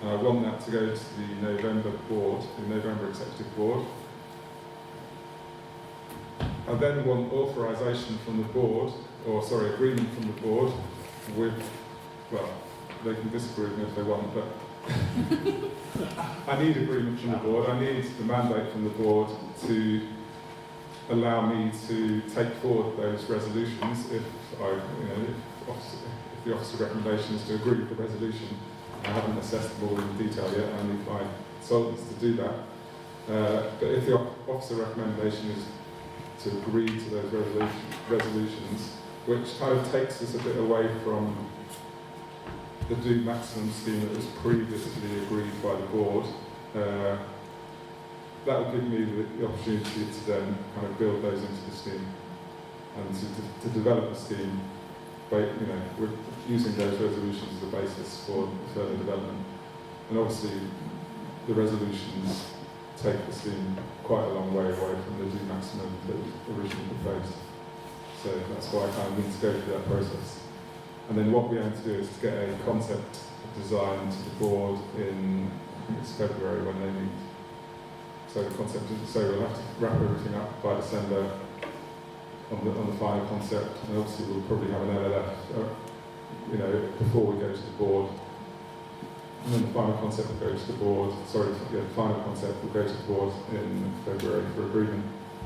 I want that to go to the November board, the November Executive Board. I then want authorisation from the board, or sorry, agreement from the board with, well, they can disagree with me if they want, but I need agreement from the board. I need the mandate from the board to allow me to take forward those resolutions if the officer recommendation is to agree with the resolution. I haven't assessed them all in detail yet. I need my consultants to do that. But if the officer recommendation is to agree to those resolutions, which kind of takes us a bit away from the do maximum scheme that was previously agreed by the board, that will give me the opportunity to then kind of build those into the scheme and to develop a scheme, with using those resolutions as a basis for further development. And obviously, the resolutions take the scheme quite a long way away from the do maximum that was originally proposed. So that's why I kind of need to go through that process. And then what we aim to do is to get a concept design to the board in, I think it's February when they meet. So the concept is, so we'll have to wrap everything up by December on the final concept, and obviously we'll probably have an LLF, before we go to the board. And then the final concept will go to the board, the final concept will go to the board in February for agreement.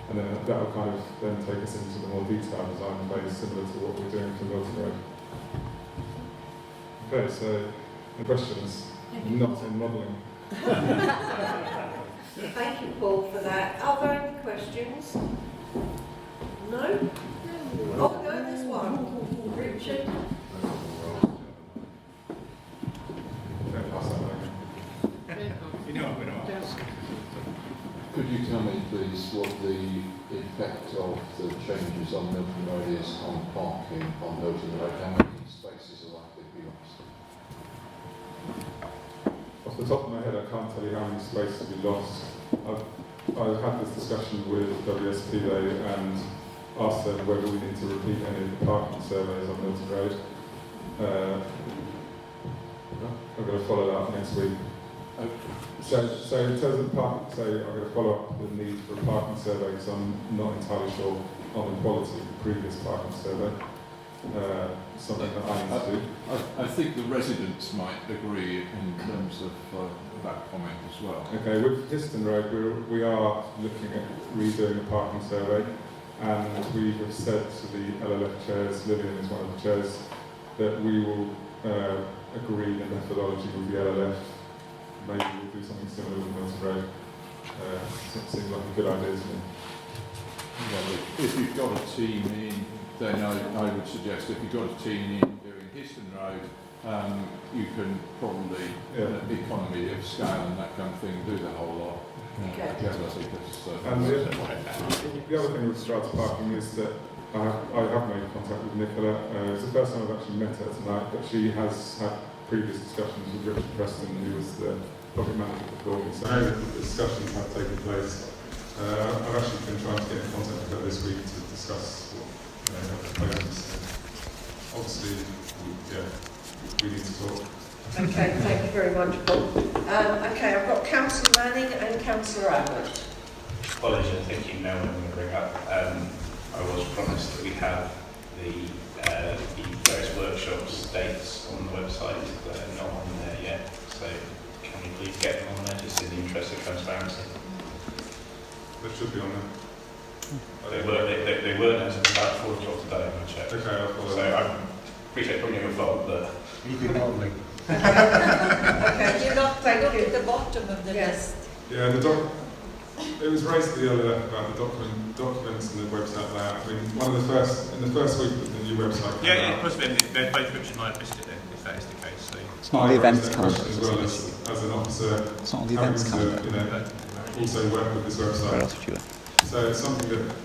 And then that will kind of then take us into the more detailed design phase, similar to what we're doing for Milton Road. Okay, so the questions, not in modelling. Thank you, Paul, for that. Are there any questions? No? Oh, no, there's one. Richard? Don't pass that way. You know what I'm going to ask. Could you tell me, please, what the effect of the changes on Milton Road is on parking on Milton Road? How many spaces are likely to be lost? Off the top of my head, I can't tell you how many spaces will be lost. I've had this discussion with WSPA and asked them whether we need to repeat any of the parking surveys on Milton Road. I'm going to follow that up next week. So in terms of parking, so I'm going to follow up the need for a parking survey because I'm not entirely sure on the quality of the previous parking survey. Something that I need to do. I think the residents might agree in terms of that comment as well. Okay, with Histon Road, we are looking at redoing the parking survey, and we have said to the LLF chairs, Lillian is one of the chairs, that we will agree the methodology with the LLF. Maybe we'll do something similar with Milton Road. Seems like a good idea to me. Well, if you've got a team in, then I would suggest if you've got a team in doing Histon Road, you can probably, economy of scale and that kind of thing, do the whole lot. Together, because, and the other thing with strata parking is that I have made contact with Nicola. It's the first time I've actually met her tonight, but she has had previous discussions with Richard Preston, who was the project manager before me. So the discussions have taken place. I've actually been trying to get in contact with her this week to discuss her proposals. Obviously, we need to talk. Okay, thank you very much, Paul. Okay, I've got Councillor Manning and Councillor Abbott. Apologies, I think you know what I'm going to bring up. I was promised that we have the various workshops dates on the website that are not on there yet. So can we please get them on there, just in the interest of transparency? They should be on there. They weren't as of about 4 o'clock today when I checked. Okay, I'll follow so I appreciate probably your fault, but you've been modelling. Okay, you're not thank you. At the bottom of the list. Yeah, it was raised to the other about the documents and the website layout. I mean, in the first week that the new website came out, it must be. They're both Rich and I have missed it then, if that is the case. So. It's not on the events calendar. As well as an officer, it's not on the events calendar. Also work with this website. So it's something that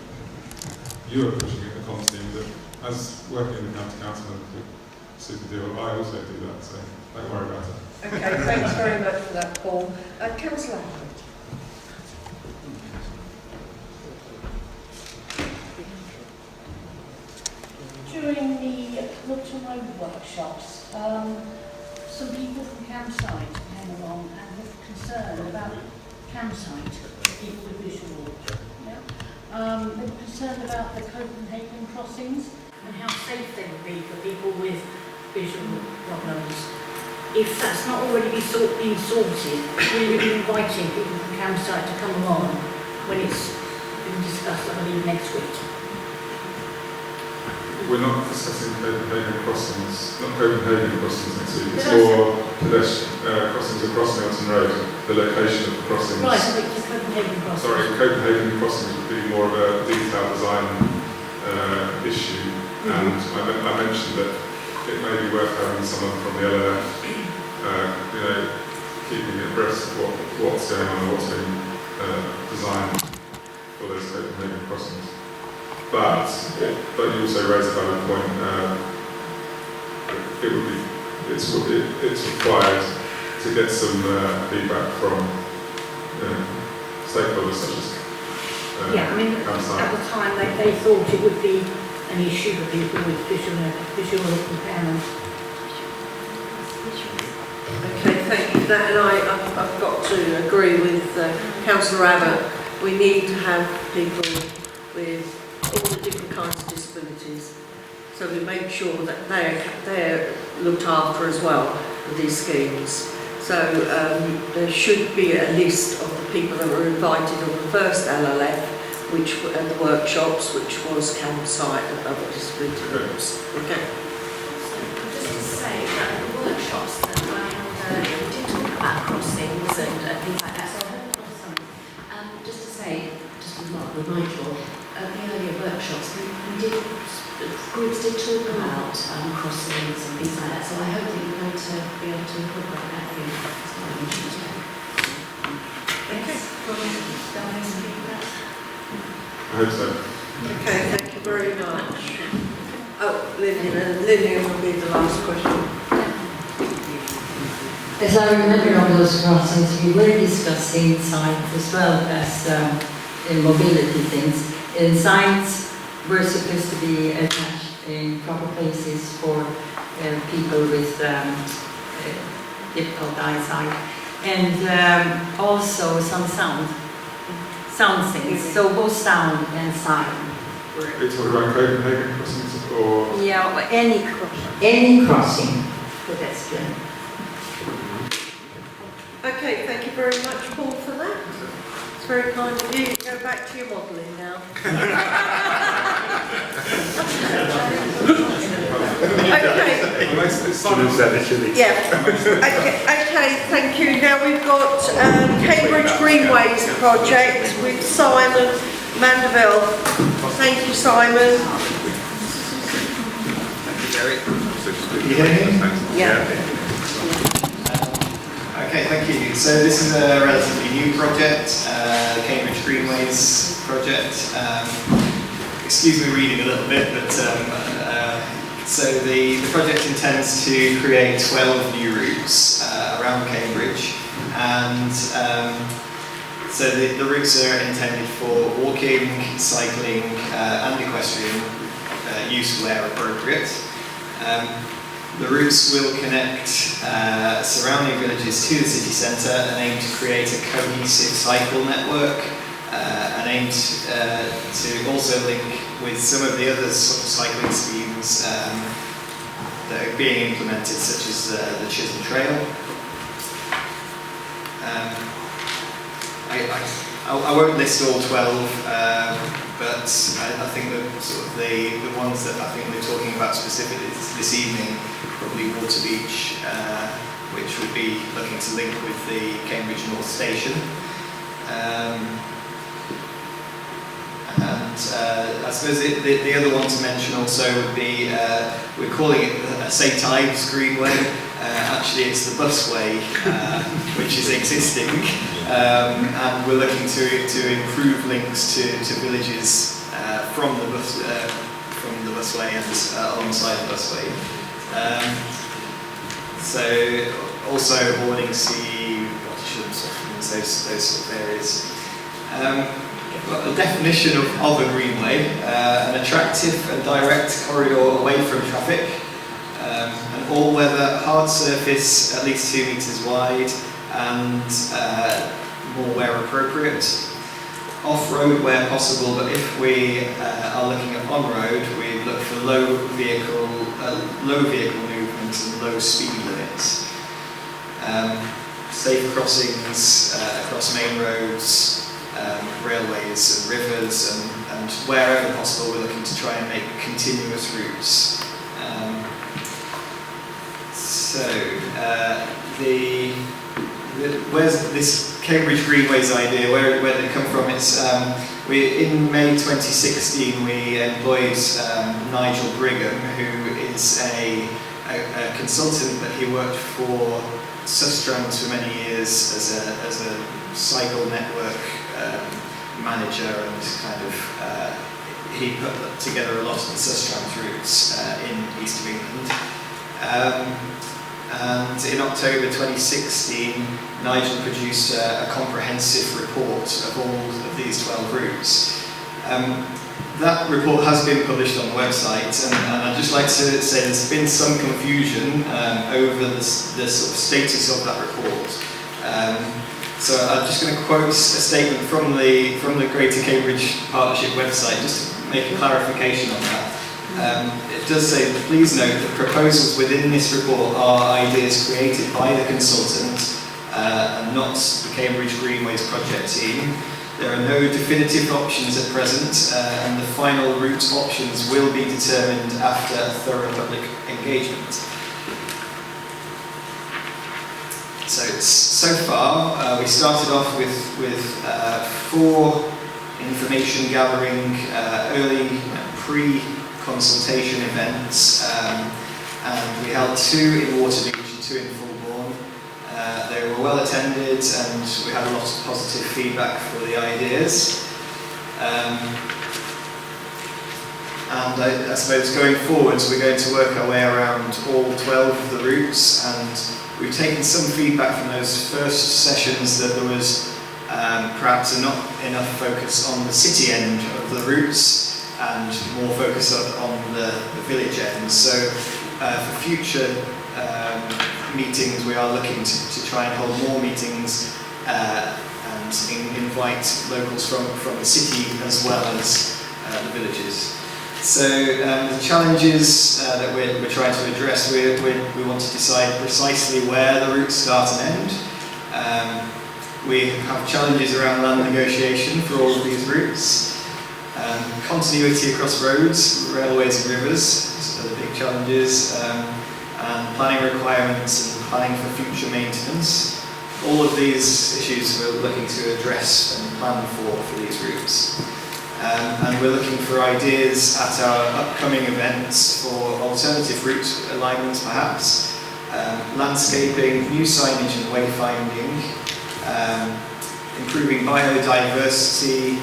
you are pushing at the comms team, that as working in the county council and super deal, I also do that, so don't worry about it. Okay, thanks very much for that, Paul. Councillor. During the Milton Road workshops, some people from campsite came along and were concerned about campsite, people with visual. Yeah? They were concerned about the Copenhagen crossings and how safe they would be for people with visual problems. If that's not already been sorted, we will be inviting people from campsite to come along when it's been discussed, I believe, next week. We're not discussing Copenhagen crossings, not Copenhagen crossings next week. It's more pedestrian crossings across Milton Road, the location of the crossings. Right, I think the Copenhagen crossings. Sorry, Copenhagen crossings would be more of a detailed design issue, and I mentioned that it may be worth having someone from the LLF, keeping abreast of what's going on and what's been designed for those Copenhagen crossings. But you also raise a valid point. It's required to get some feedback from stakeholders such as yeah, I mean, campsite. at the time they thought it would be an issue for people with visual impairment. Okay, thank you for that, and I've got to agree with Councillor Abbott. We need to have people with all the different kinds of disabilities, so we make sure that they're looked after as well with these schemes. So there should be a list of the people that were invited on the first LLF, which were at the workshops, which was campsite and other disability groups. Okay. Just to say that the workshops that I held earlier, we did talk about crossings and things like that. So I heard just to say, just as Mark with Michael, at the earlier workshops, groups did talk about crossings and things like that. So I hope that you're going to be able to incorporate that in Tuesday. Okay. I hope so. Okay, thank you very much. Oh, Lillian will be the last question. As I remember on those crossings, we were discussing signs as well as in mobility things. And signs were supposed to be attached in proper places for people with difficult eyesight. And also some sound things, so both sound and sign. Are you talking about Copenhagen crossings or? Yeah, or any crossing pedestrian. Okay, thank you very much, Paul, for that. It's very kind of you. Go back to your modelling now. Okay. Yeah. Okay, thank you. Now we've got Cambridge Greenways project with Simon Mandeville. Thank you, Simon. Can you hear me? Yeah. Okay, thank you. So this is a relatively new project, the Cambridge Greenways project. Excuse me reading a little bit, but so the project intends to create 12 new routes around Cambridge, and so the routes are intended for walking, cycling, and equestrian use where appropriate. The routes will connect surrounding villages to the city centre and aim to create a cohesive cycle network and aim to also link with some of the other sort of cycling schemes that are being implemented, such as the Chisholm Trail. I won't list all 12, but I think that sort of the ones that I think we're talking about specifically this evening, probably Water Beach, which would be looking to link with the Cambridge North Station. I suppose the other one to mention also would be, we're calling it St Ives Greenway. Actually, it's the busway, which is existing, and we're looking to improve links to villages from the busway and alongside the busway. So also Horningsea, Gottisham's, those sort of areas. The definition of a greenway: an attractive and direct corridor away from traffic, an all-weather hard surface at least 2 meters wide and more where appropriate. Off-road where possible, but if we are looking at on-road, we look for low vehicle movement and low speed limits. Safe crossings across main roads, railways and rivers, and wherever possible we're looking to try and make continuous routes. Where's this Cambridge Greenways idea, where did it come from? It's, in May 2016 we employed Nigel Brigham, who is a consultant, but he worked for Sustrans for many years as a cycle network manager, and kind of he put together a lot of the Sustrans routes in east of England. And in October 2016, Nigel produced a comprehensive report of all of these 12 routes. That report has been published on the website, and I'd just like to say there's been some confusion over the sort of status of that report. So I'm just going to quote a statement from the Greater Cambridge Partnership website, just to make a clarification on that. It does say, please note that proposals within this report are ideas created by the consultant and not the Cambridge Greenways project team. There are no definitive options at present, and the final route options will be determined after thorough public engagement. So far, we started off with 4 information gathering, early pre-consultation events, and we held 2 in Waterbeach and 2 in Fulbourn. They were well attended, and we had a lot of positive feedback for the ideas. And I suppose going forwards, we're going to work our way around all 12 of the routes, and we've taken some feedback from those first sessions that there was perhaps not enough focus on the city end of the routes and more focus on the village end. So for future meetings, we are looking to try and hold more meetings and invite locals from the city as well as the villages. So the challenges that we're trying to address, we want to decide precisely where the routes start and end. We have challenges around land negotiation for all of these routes. Continuity across roads, railways and rivers are the big challenges. And planning requirements and planning for future maintenance. All of these issues we're looking to address and plan for these routes. And we're looking for ideas at our upcoming events for alternative route alignments perhaps, landscaping, new signage and wayfinding, improving biodiversity,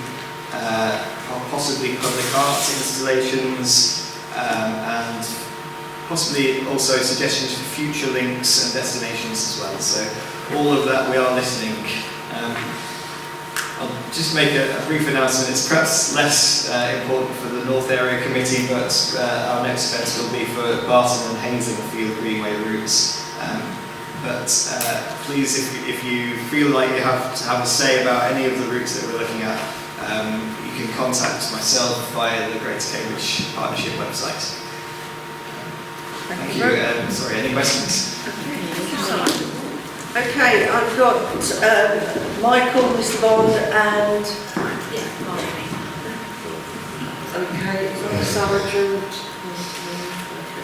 possibly public arts installations, and possibly also suggestions for future links and destinations as well. So all of that we are listening. I'll just make a brief announcement. It's perhaps less important for the North Area Committee, but our next events will be for Barton and Hainsingfield Greenway routes. But please, if you feel like you have to have a say about any of the routes that we're looking at, you can contact myself via the Greater Cambridge Partnership website. Thank you. Sorry, any questions? Okay, I've got Michael, Mr. Bond, and okay, Sarah.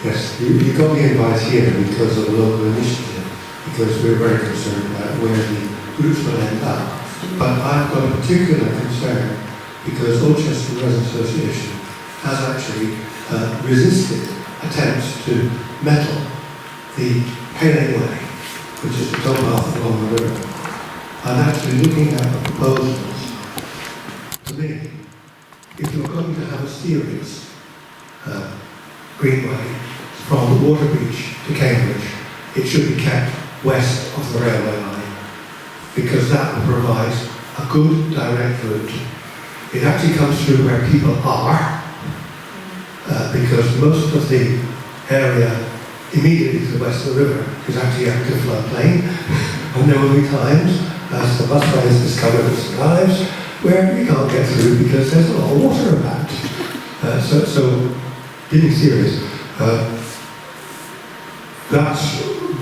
Yes, you got the invite here because of the local initiative, because we're very concerned about where the routes will end up. But I've got a particular concern because Dorchester Residents Association has actually resisted attempts to metal the Pele Way, which is the towpath along the river, and actually looking at the proposals. To me, if you're going to have a serious Greenway from Waterbeach to Cambridge, it should be kept west of the railway line, because that will provide a good direct route. It actually comes through where people are, because most of the area immediately to the west of the river is actually active floodplain, and there will be times, as the busways discovered as lives, where you can't get through because there's a lot of water about. So being serious, that's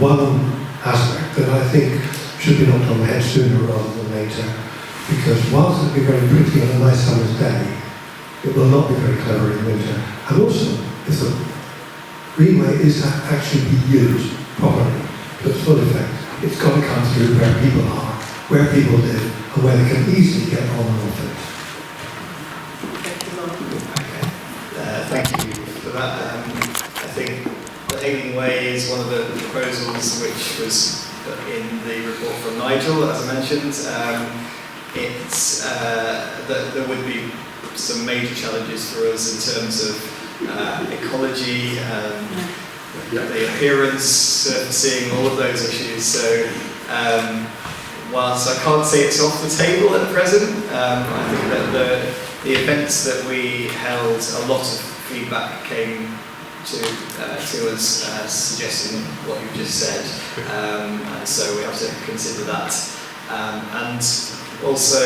one aspect that I think should be knocked on the head sooner rather than later, because whilst it'll be very pretty on a nice summer's day, it will not be very clever in winter. And also, if the Greenway is to actually be used properly to its full effect, it's got to come through where people are, where people live, and where they can easily get on and off it. Thank you for that. I think the Hayling Way is one of the proposals which was in the report from Nigel, as I mentioned. There would be some major challenges for us in terms of ecology, the appearance, surfacing, all of those issues. So whilst I can't say it's off the table at present, I think that the events that we held, a lot of feedback came to us suggesting what you just said, and so we have to consider that. And also,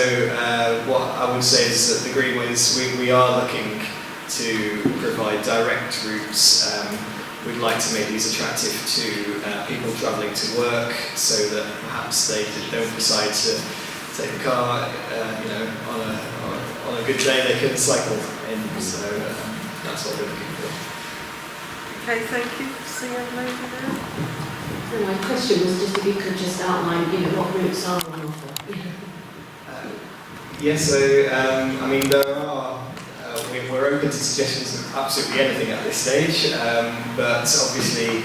what I would say is that the Greenways, we are looking to provide direct routes. We'd like to make these attractive to people travelling to work, so that perhaps they don't decide to take a car. On a good day they can cycle in. So that's what we're looking for. Okay, thank you. See you later now. So my question was just if you could just outline, what routes are on offer. Yes, so I mean there are. We're open to suggestions of absolutely anything at this stage, but obviously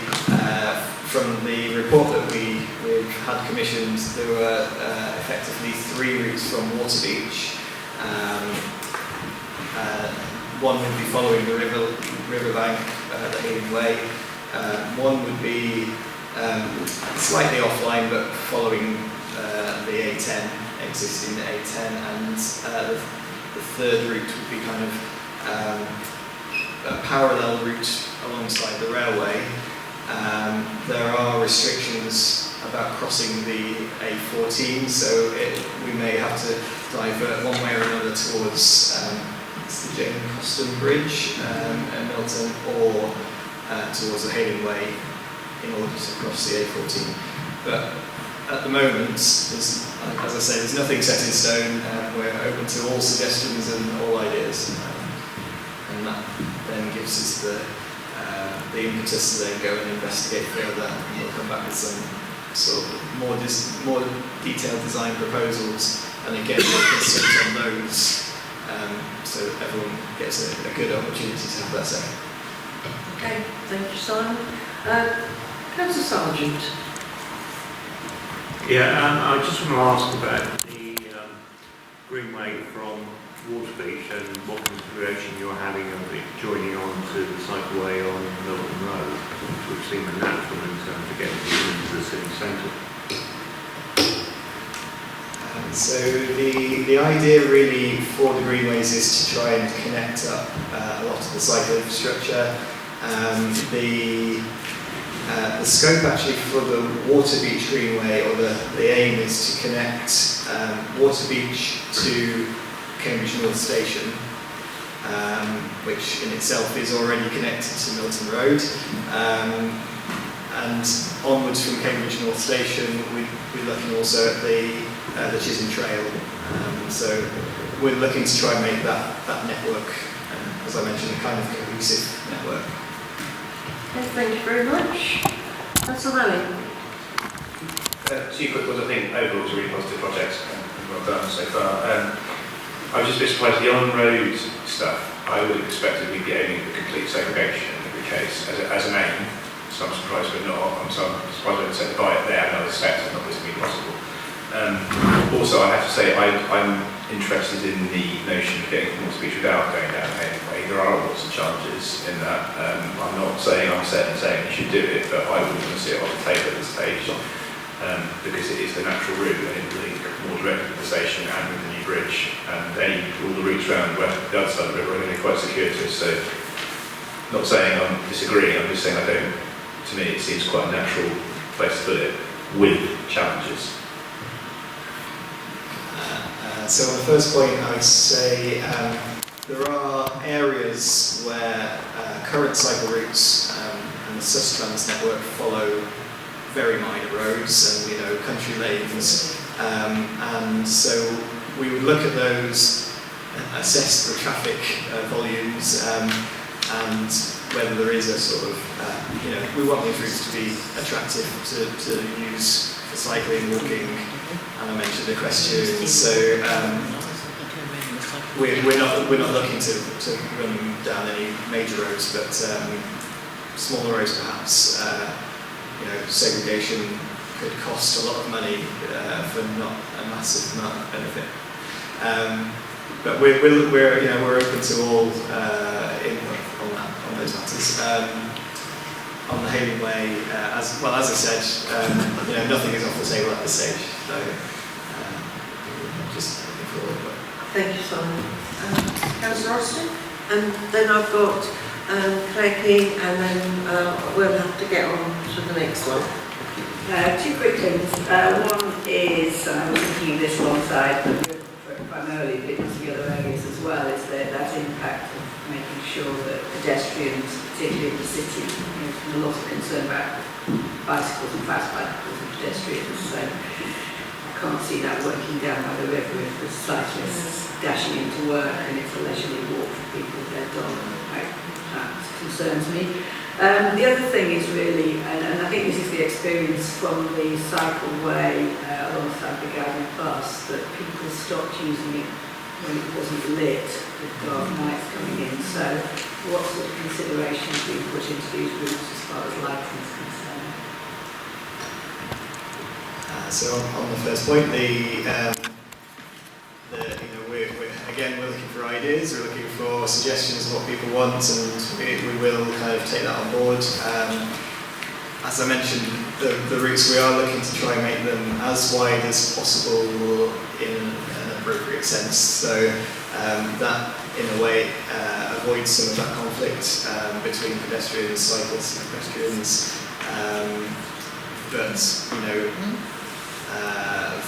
from the report that we've had commissioned, there were effectively 3 routes from Waterbeach. One would be following the riverbank, the Hayling Way. One would be slightly offline, but following the A10, existing A10, and the third route would be kind of a parallel route alongside the railway. There are restrictions about crossing the A14, so we may have to divert one way or another towards the Histon Bridge at Milton, or towards the Hayling Way in order to cross the A14. But at the moment, as I say, there's nothing set in stone. We're open to all suggestions and all ideas, and that then gives us the impetus to then go and investigate further, and we'll come back with some sort of more detailed design proposals, and again we'll consult on those, so that everyone gets a good opportunity to have their say. Okay, thank you, Simon. Councillor Sargent. Yeah, I just want to ask about the Greenway from Waterbeach and what consideration you're having of it joining on to the cycleway on Milton Road, which would seem natural in terms of getting into the city centre. So the idea really for the Greenways is to try and connect up a lot of the cycle infrastructure. The scope actually for the Waterbeach Greenway, or the aim is to connect Waterbeach to Cambridge North Station, which in itself is already connected to Milton Road, and onwards from Cambridge North Station we're looking also at the Chisholm Trail, so we're looking to try and make that network, as I mentioned, a kind of cohesive network. Okay, thank you very much. Councillor Rowley. 2 quick ones. I think overall it's a really positive project and well done so far. I was just a bit surprised the on-road stuff. I would have expected we'd be aiming for complete segregation in every case as an aim. So I'm surprised we're not. I'm surprised we haven't said buy it there and other sectors, not this being possible. Also, I have to say I'm interested in the notion of getting more speech without going down the way. There are lots of challenges in that. I'm not saying I'm set and saying you should do it, but I wouldn't want to see it on the table at this stage because it is the natural route and it will link more directly with the station and with the new bridge. And all the routes around the other side of the river are going to be quite circuitous. So, not saying I'm disagreeing. I'm just saying to me, it seems quite a natural place to put it with challenges. So on the first point, I would say there are areas where current cycle routes and the Sustrans network follow very minor roads and country lanes, and so we would look at those, assess the traffic volumes, and whether there is a sort of we want these routes to be attractive to use for cycling, walking. And I mentioned the question, so we're not looking to run down any major roads, but smaller roads perhaps. Segregation could cost a lot of money for not a massive amount of benefit. But we're open to all input on those matters. On the Hayling Way, as I said, nothing is off the table at this stage. So, just looking forward. Thank you, Simon. Councillor Austin? And then I've got Claire King, and then we'll have to get on to the next one. Two quick things. One is, I was thinking of this alongside, but primarily because of the other areas as well, is that impact of making sure that pedestrians, particularly in the city, there's a lot of concern about bicycles and fast bicycles and pedestrians, so I can't see that working down by the river if there's cyclists dashing into work and it's a leisurely walk for people with their dog. That concerns me. The other thing is really, and I think this is the experience from the cycleway alongside the Garden Bus, that people stopped using it when it wasn't lit, with dark nights coming in. So what sort of considerations being put into these routes as far as lighting is concerned? So on the first point, we're looking for ideas, we're looking for suggestions of what people want, and we will kind of take that on board. As I mentioned, the routes, we are looking to try and make them as wide as possible in an appropriate sense. So that, in a way, avoids some of that conflict between pedestrians, cyclists and pedestrians.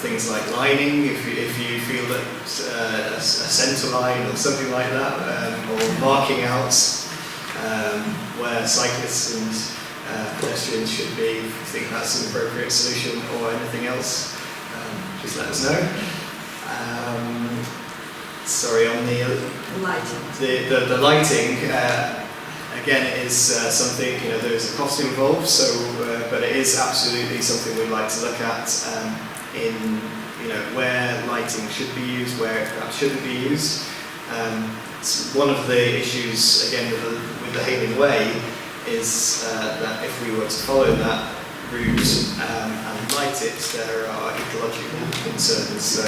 Things like lining, if you feel that a centre line or something like that, or marking out where cyclists and pedestrians should be, if you think that's an appropriate solution, or anything else, just let us know. Sorry, on the lighting. The lighting, again, it is something, there is a cost involved, but it is absolutely something we'd like to look at in where lighting should be used, where it perhaps shouldn't be used. One of the issues, again, with the Hayling Way is that if we were to follow that route and light it, there are ecological concerns. So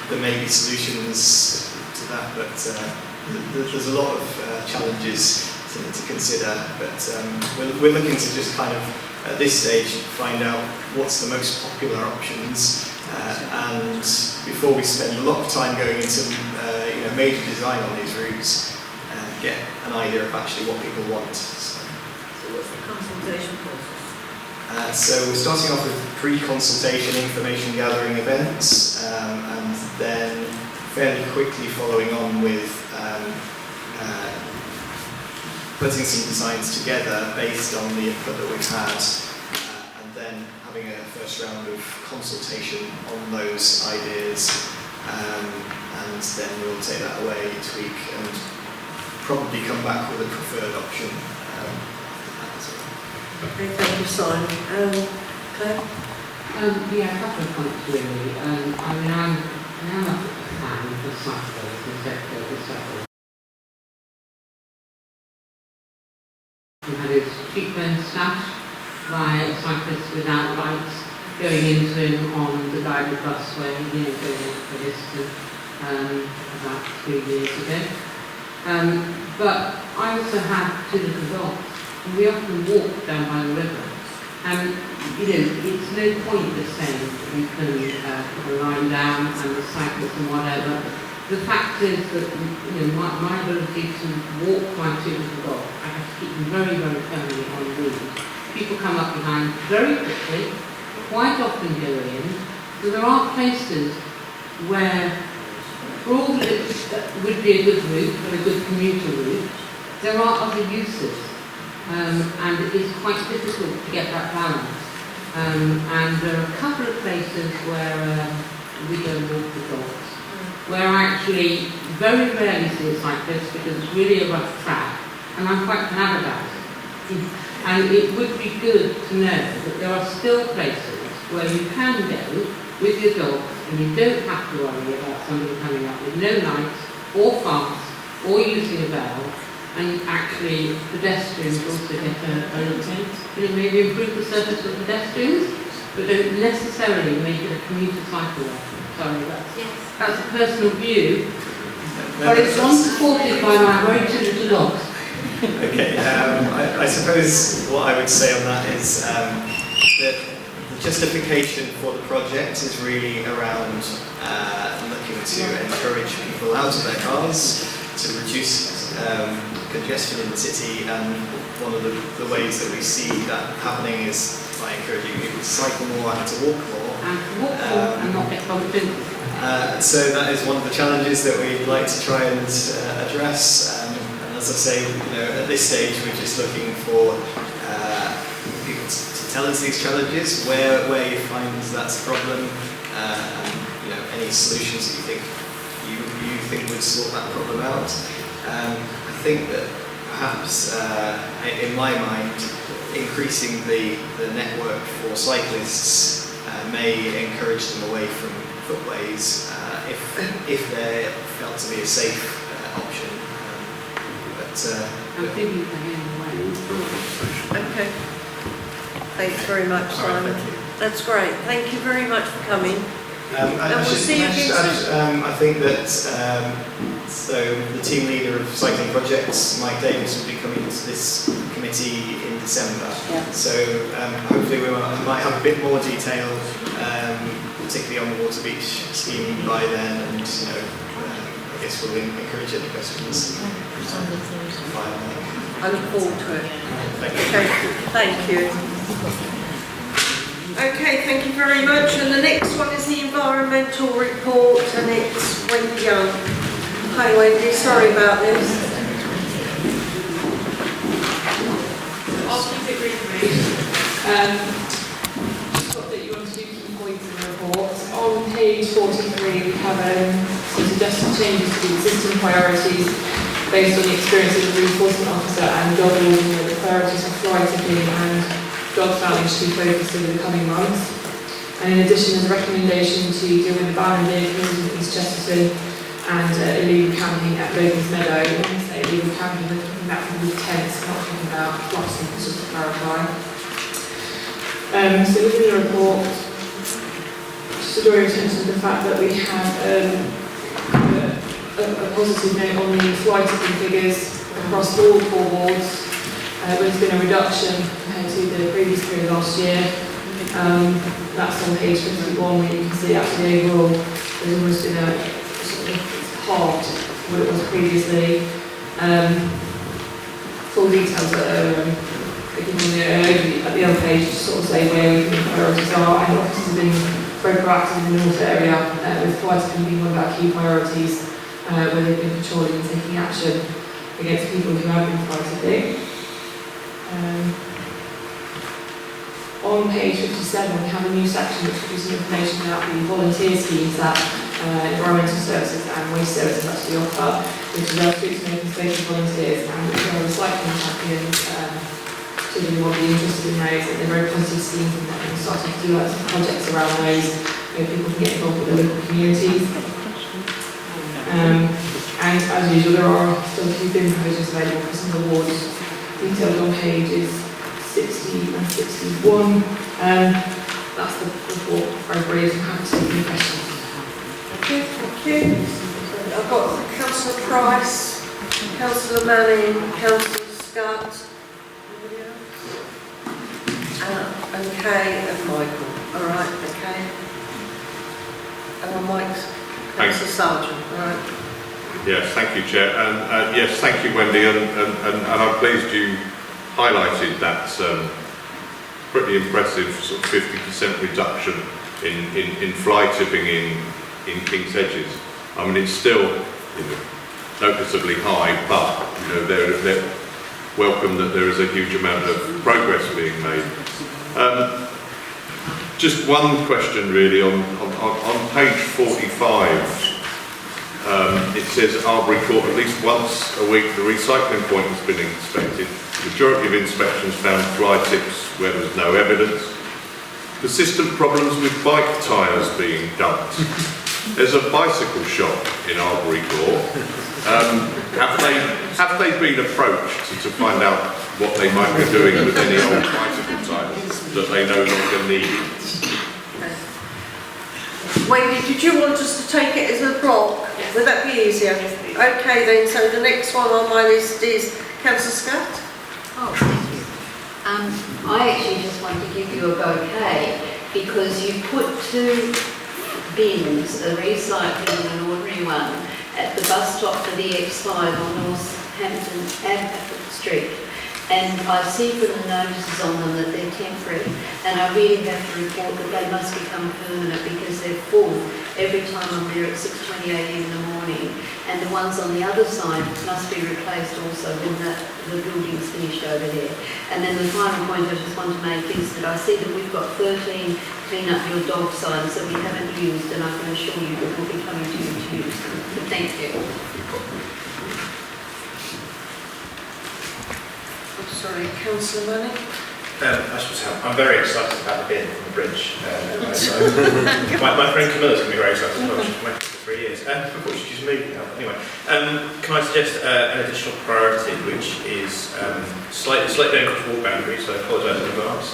there may be solutions to that, but there's a lot of challenges to consider. But we're looking to just kind of, at this stage, find out what's the most popular options, and before we spend a lot of time going into major design on these routes, get an idea of actually what people want. So what's the consultation process? So we're starting off with pre-consultation information gathering events, and then fairly quickly following on with putting some designs together based on the input that we've had, and then having a first round of consultation on those ideas, and then we'll take that away, tweak, and probably come back with a preferred option. Okay, thank you, Simon. Claire? Yeah, a couple of points really. I'm am a fan of cyclists and sector of cyclists. We had his cheekbone slashed by cyclists without lights going into him on the guided busway, going into Histon about 3 years ago. But I also have 2 little dogs, and we often walk down by the river. And, it's no point just saying that we can put a line down and the cyclists and whatever. The fact is that, my ability to walk my 2 little dogs, I have to keep them very, very firmly on the lead. People come up behind very quickly, quite often go in. So there are places where, for all that it would be a good route, or a good commuter route, there are other uses. And it is quite difficult to get that balance. And there are a couple of places where we go and walk the dogs, where I actually very rarely see a cyclist because it's really a rough track, and I'm quite glad about it. And it would be good to know that there are still places where you can go with your dog and you don't have to worry about somebody coming up with no lights or fast or using a bell, and actually pedestrians also get a little, maybe improve the surface for pedestrians, but don't necessarily make it a commuter cycleway. Sorry, that's a personal view, but it's one supported by my very 2 little dogs. Okay, I suppose what I would say on that is that the justification for the project is really around looking to encourage people out of their cars, to reduce congestion in the city, and one of the ways that we see that happening is by encouraging people to cycle more and to walk more. And not get bumped into. So that is one of the challenges that we'd like to try and address. And as I say, at this stage we're just looking for people to tell us these challenges, where you find that's a problem, and any solutions that you think would sort that problem out. I think that perhaps, in my mind, increasing the network for cyclists may encourage them away from footways if they're felt to be a safe option. I'm thinking for him away. Okay. Thanks very much, Simon. Thank you. That's great. Thank you very much for coming. And we'll see you again soon. I think that so the team leader of cycling projects, Mike Davis, will be coming to this committee in December. Yeah. So hopefully we might have a bit more detail, particularly on the Water Beach scheme by then, and I guess we'll encourage any questions. I look forward to it. Thank you. Okay, thank you. Okay, thank you very much. And the next one is the environmental report, and it's Wendy Young. Hi Wendy, sorry about this. I'll keep it really brief. Just thought that you want to do key points in the report. On page 43 we have some suggested changes to the existing priorities based on the experience of the reinforcement officer and dog warden, the priorities of fly tipping and dog challenge to focus over the coming months. And in addition, there's a recommendation to deal with abandoned vehicles in East Chesterton and illegal camping at Logan's Meadow. When we say illegal camping, we're talking about with tents, not talking about crossing, just to clarify. So within the report, just to draw your attention to the fact that we have a positive note on the fly tipping figures across all 4 wards. There's been a reduction compared to the previous period last year. That's on page 51, where you can see actually overall there's almost been a sort of halved what it was previously. Full details are given at the other page to sort of say where we think priorities are. And the office has been very proactive in the North area, with fly tipping being one of our key priorities, where they've been patrolling and taking action against people who have been fly tipping. On page 57 we have a new section which gives some information about the volunteer schemes that environmental services and waste services actually offer, which is our streets and open spaces volunteers and which are recycling champions. So you want to be interested in those, and they're very positive schemes, and we're starting to do some projects around those where people can get involved with the local communities. And as usual, there are still 2 bin provisions available for some of the wards, detailed on pages 60 and 61. That's the report. Very brief. I'm happy to take any questions. Thank you. I've got Councillor Price, Councillor Manning, Councillor Scott. Okay, and Michael. All right, okay. And Mike's Councillor Sargent. All right. Yes, thank you, Chair. And yes, thank you, Wendy. And I'm pleased you highlighted that pretty impressive sort of 50% reduction in fly tipping in King's Hedges. I mean, it's still noticeably high, but they're welcome that there is a huge amount of progress being made. Just one question really on page 45. It says Arbury Court at least once a week the recycling point has been inspected. The majority of inspections found fly tips where there was no evidence. Persistent problems with bike tyres being dumped. There's a bicycle shop in Arbury Court. Have they been approached to find out what they might be doing with any old bicycle tyres that they no longer need? Wendy, did you want us to take it as a block? Yes. Would that be easier? Yes, please. Okay then, so the next one on my list is Councillor Scott. Oh, thank you. I actually just want to give you a bouquet because you put 2 bins, a recycling and an ordinary one, at the bus stop for the X5 on Northampton Street. And I see from the notices on them that they're temporary, and I really have to report that they must become permanent because they're full every time I'm there at 6:20 a.m. in the morning. And the ones on the other side must be replaced also when the building's finished over there. And then the final point I just want to make is that I see that we've got 13 clean up your dog signs that we haven't used, and I can assure you that we'll be coming to you to use them. But thank you. Sorry, Councillor Manning. I should say, I'm very excited about the bin on the bridge. My friend Camilla's going to be very excited as well. She's been waiting for 3 years. Unfortunately, she's moving now. Anyway, can I suggest an additional priority, which is slightly going across wall boundaries, so I apologise in advance.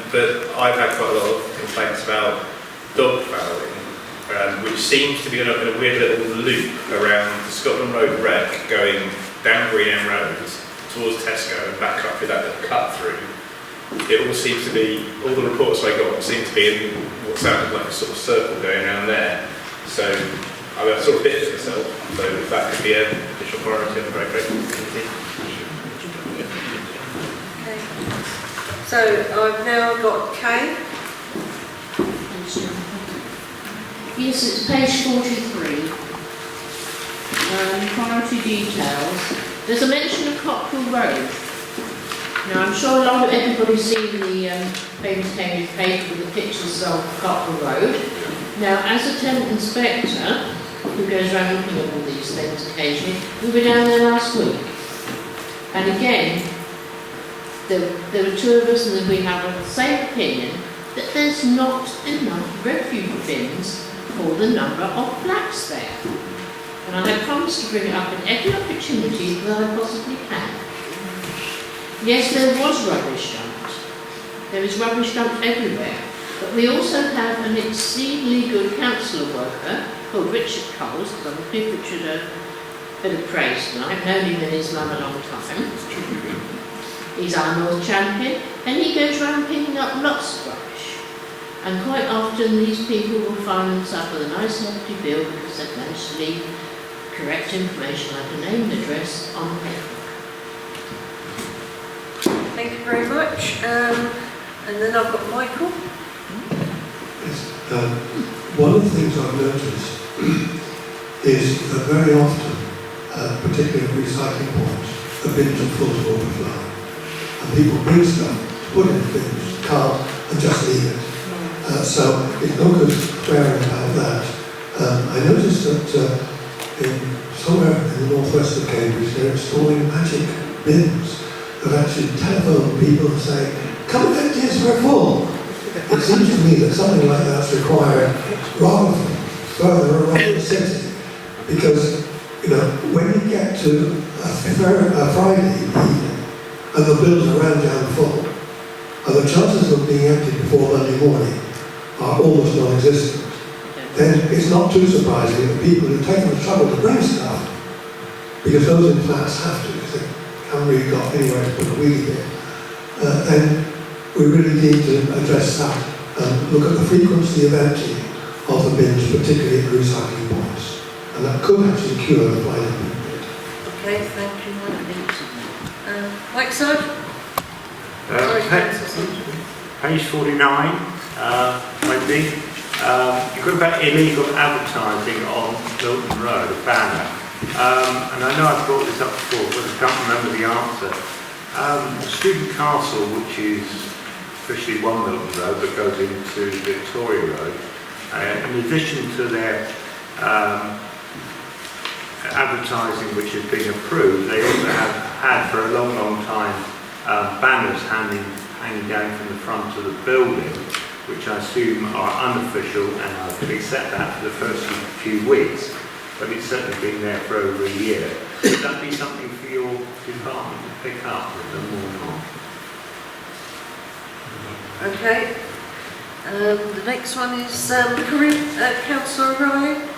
But I've had quite a lot of complaints about dog fouling, which seems to be in a weird little loop around the Scotland Road wreck going down Green End Road towards Tesco and back up through that little cut through. It all seems to be, all the reports I got seem to be in what sounded like a sort of circle going around there. So I sort of bit it myself, so if that could be an additional priority, I'm very grateful. Okay. So I've now got Kay. Yes, it's page 43. Priority details. There's a mention of Cockrell Road. Now, I'm sure a lot of everybody's seen the famous Cambridge paper with the pictures of Cockrell Road. Now, as a tenant inspector who goes around looking at all these things occasionally, we were down there last week. And again, there were 2 of us, and then we have the same opinion that there's not enough refuse bins for the number of flats there. And I promised to bring it up at every opportunity that I possibly can. Yes, there was rubbish dumped. There is rubbish dumped everywhere. But we also have an exceedingly good councillor worker called Richard Coles, because I'm going to give Richard a bit of praise tonight. I've known him and his mum a long time. He's our North champion, and he goes around picking up lots of rubbish. And quite often these people will find themselves with a nice hefty bill because they've managed to leave correct information like a name and address on the paper. Thank you very much. And then I've got Michael. Yes, one of the things I've noticed is that very often, particularly at recycling points, the bins are full to overflow. And people bring stuff, put it in the bins, can't, and just leave it. So it's no good swearing about that. I noticed that somewhere in the northwest of Cambridge, they're installing magic bins that actually telephone people and say, come and empty us, we're full. It seems to me that something like that's required rather further around the city, Because, you know, when you get to a Friday evening and the bills are ran down full, and the chances of being emptied before Monday morning are almost non-existent, then it's not too surprising that people who take the trouble to bring stuff, because those in flats have to, because they haven't really got anywhere to put a wheelie bin, then we really need to address that and look at the frequency of emptying of the bins, particularly at recycling points. And that could actually cure the fly dumping bit. Okay, thank you, Wendy. Mike Sod? Page 49, Wendy. You've got about illegal advertising on Milton Road, a banner. And I know I've brought this up before, but I can't remember the answer. Student Castle, which is officially one Milton Road, but goes into Victoria Road, in addition to their advertising which has been approved, they also have had for a long, long time banners hanging down from the front of the building, which I assume are unofficial, and I've accept that for the first few weeks, but it's certainly been there for over a year. Would that be something for your department to pick up with them or not? Okay. The next one is Councillor Ryan.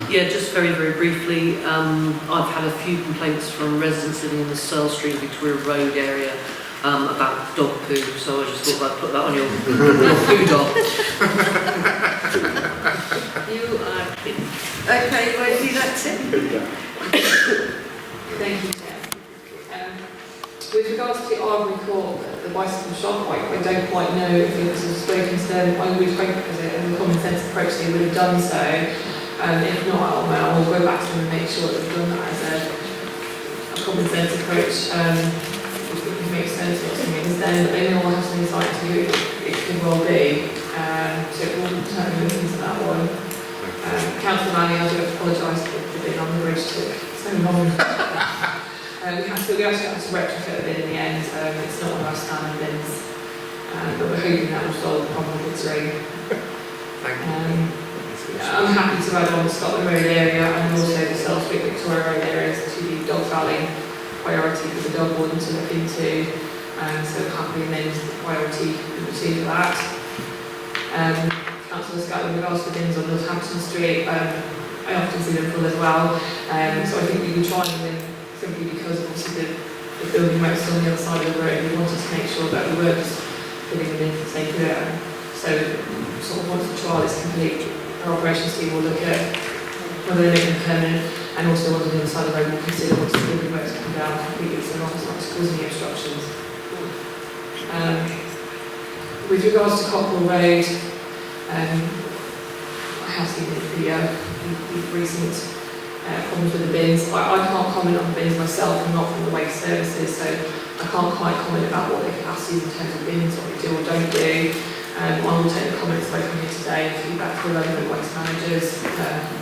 Yeah, just very, very briefly, I've had a few complaints from residents living in the Searle Street, Victoria Road area about dog poo, so I just thought I'd put that on your poo dog. You are kidding. Okay, Wendy, that's it. Thank you, Chair. With regards to Arbury Court, the bicycle shop, I don't quite know if it was a spoken to them. I would hope, as a common sense approach, they would have done so. If not, I'll go back to them and make sure that they've done that as a common sense approach. It makes sense what something then, but they may all have some insight to who it could well be. So we'll certainly look into that one. Councillor Manning, I do apologise for the bin on the bridge took so long. We actually had to retrofit a bin in the end. It's not one of our standard bins, but we're hoping that will solve the problem with its rain. I'm happy to add on the Scotland Road area and also the Searle Street Victoria Road areas to the dog valley priority for the dog warden to look into. So happily amend the priority number 2 for that. Councillor Scott, with regards to the bins on Northampton Street, I often see them full as well. So I think we were trying them simply because obviously the building moats on the other side of the road. We wanted to make sure that we weren't just putting them in for the sake of it. So sort of once the trial is complete, our operations team will look at whether they make them permanent, and also whether the other side of the road will consider once the building moats come down completely, so not causing any obstructions. With regards to Cockrell Road, I have seen the recent problems with the bins. I can't comment on the bins myself. I'm not from the waste services, so I can't quite comment about what their capacity is in terms of bins, what they do or don't do. I will take the comments both from here today and feedback from relevant waste managers,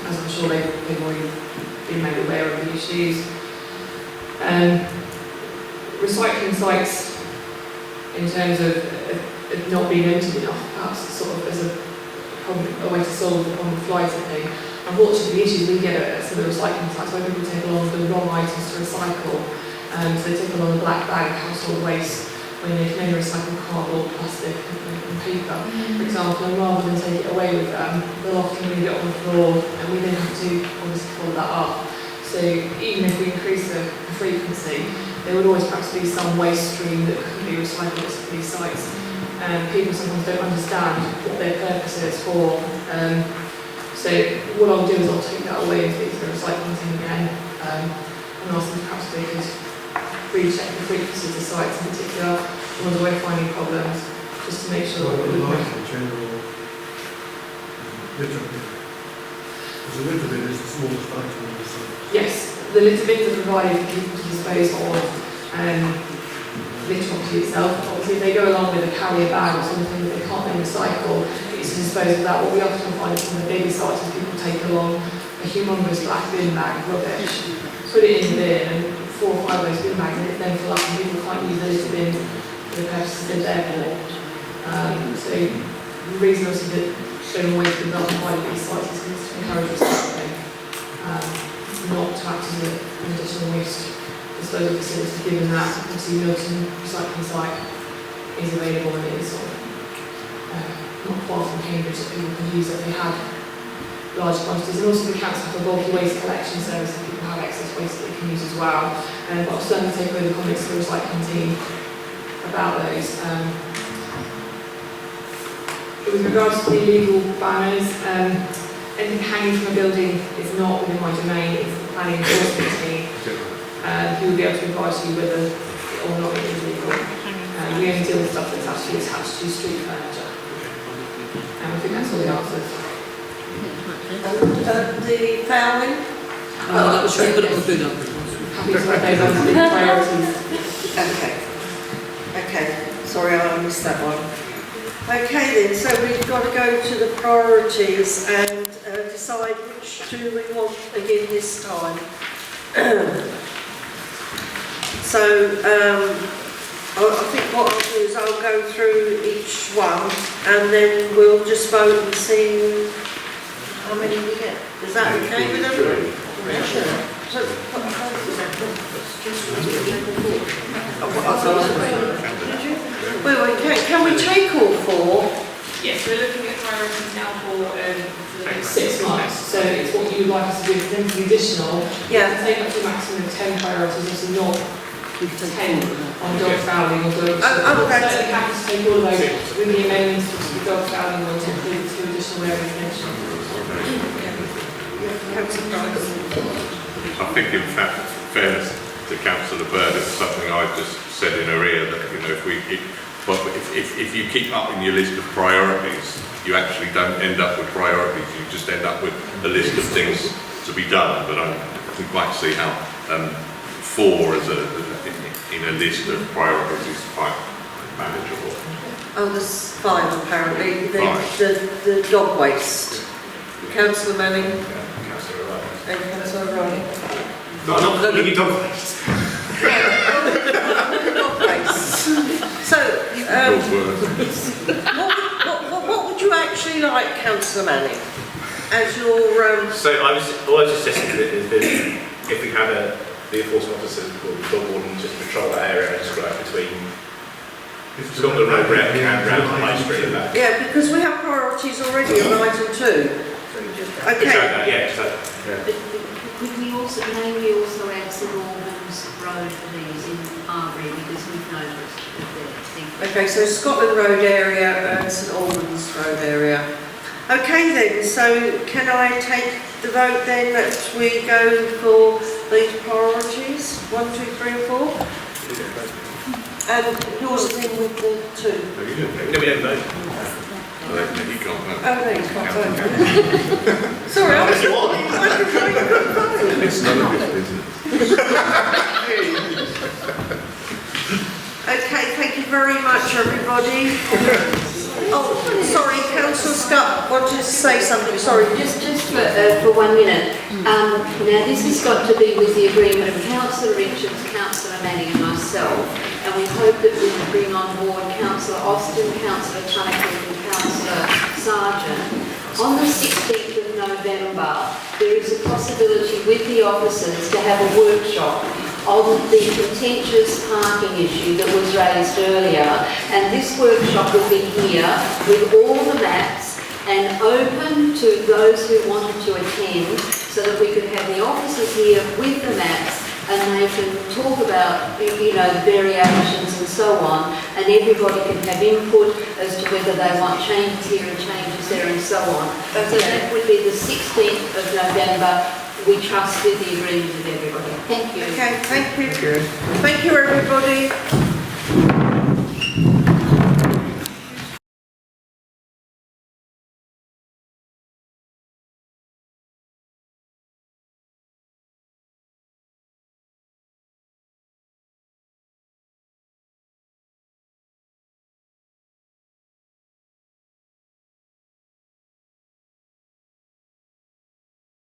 as I'm sure they've already been made aware of the issues. Recycling sites, in terms of not being emptied enough, perhaps sort of as a problem, a way to solve the problem of fly tipping. Unfortunately, the issues we get at some of the recycling sites where people take along the wrong items to recycle. So they take along a black bag of household waste when they can only recycle cardboard, plastic and paper, for example, and rather than take it away with them, they'll often leave it on the floor, and we then have to obviously follow that up. So even if we increase the frequency, there would always perhaps be some waste stream that could be recycled at some of these sites. People sometimes don't understand what their purpose is for. So what I'll do is I'll take that away and speak to the recycling team again, and ask them perhaps they could recheck the frequency of the sites in particular, and whether we're finding problems, just to make sure that we're looking at the litter bin is the smallest item on the site. Yes, the litter bins are provided for people to dispose of litter property itself. Obviously, if they go along with a carrier bag or something that they can't then recycle, it's to dispose of that. What we often find is some of the bigger sites is people take along a humongous black bin bag of rubbish, put it in the bin, and 4 or 5 of those bin bags, and it then fill up, and people can't use the litter bin for the purposes they're there for. So the reason obviously that stone waste bins are provided at these sites is to encourage recycling. not act as an additional waste disposal facility, given that obviously Milton recycling site is available and it is sort of not far from Cambridge that people can use if they have large quantities. And also the council have a bulky waste collection service and people have excess waste that they can use as well. But I'll certainly take away the comments of the recycling team about those. With regards to the illegal banners, anything hanging from a building is not within my domain, it's the planning enforcement team who will be able to advise you whether or not it is legal. We only deal with stuff that's actually attached to street furniture. I think that's all the answers. The fouling? That was really good at the food. Happy to obey those big priorities. Okay. Okay, sorry I missed that one. Okay then, so we've got to go to the priorities and decide which do we want again this time. So I think what I'll do is I'll go through each one and then we'll just vote and see how many we get. Is that okay with everyone? Yeah, sure. So, well, can we take all four? Yes, we're looking at priorities now for the next 6 months. So it's what you would like us to do. If there's anything additional, yeah, take up to a maximum of 10 priorities, obviously not 10 on dog fouling or dog. So that's happy to take all of those with the amendments to the dog fouling or to include the 2 additional areas mentioned. I think, in fact, fairness to Councillor Bird, it's something I just said in her ear that, you know, if you keep up in your list of priorities, you actually don't end up with priorities. You just end up with a list of things to be done. But I can quite see how 4 as in a list of priorities is quite manageable. Oh, there's 5 apparently. The dog waste. Councillor Manning. Councillor Ryan. And Councillor Ryan. Not only dog waste. Dog waste. So, what would you actually like, Councillor Manning, as your... So I was suggesting that if we had the enforcement officers or the dog warden just patrol that area and just go out between Scotland Road and round to High Street and that. Yeah, because we have priorities already on item 2. Okay. Exactly, Could we also, may we also add St Albans Road for these in Arbury, because we've noticed that they're Okay, so Scotland Road area and St Albans Road area. Okay then, so can I take the vote then that we go for these priorities? 1, 2, 3 and 4? And yours is in with the 2? No, we don't vote. Oh, no, you can't vote. Sorry, I was wondering. It's none of his business. Okay, thank you very much, everybody. Oh, sorry, Councillor Scott wanted to say something. Sorry. Just for 1 minute. Now, this has got to be with the agreement of Councillor Richards, Councillor Manning and myself, and we hope that we can bring on board Councillor Austin, Councillor Tunnington and Councillor Sargent. On the 16th of November, there is a possibility with the officers to have a workshop on the contentious parking issue that was raised earlier, and this workshop will be here with all the maps and open to those who wanted to attend, so that we could have the officers here with the maps and they can talk about, you know, the variations and so on, and everybody can have input as to whether they want changes here and changes there and so on. So that would be the 16th of November. We trust with the agreement of everybody. Thank you. Okay, thank you. Thank you, everybody.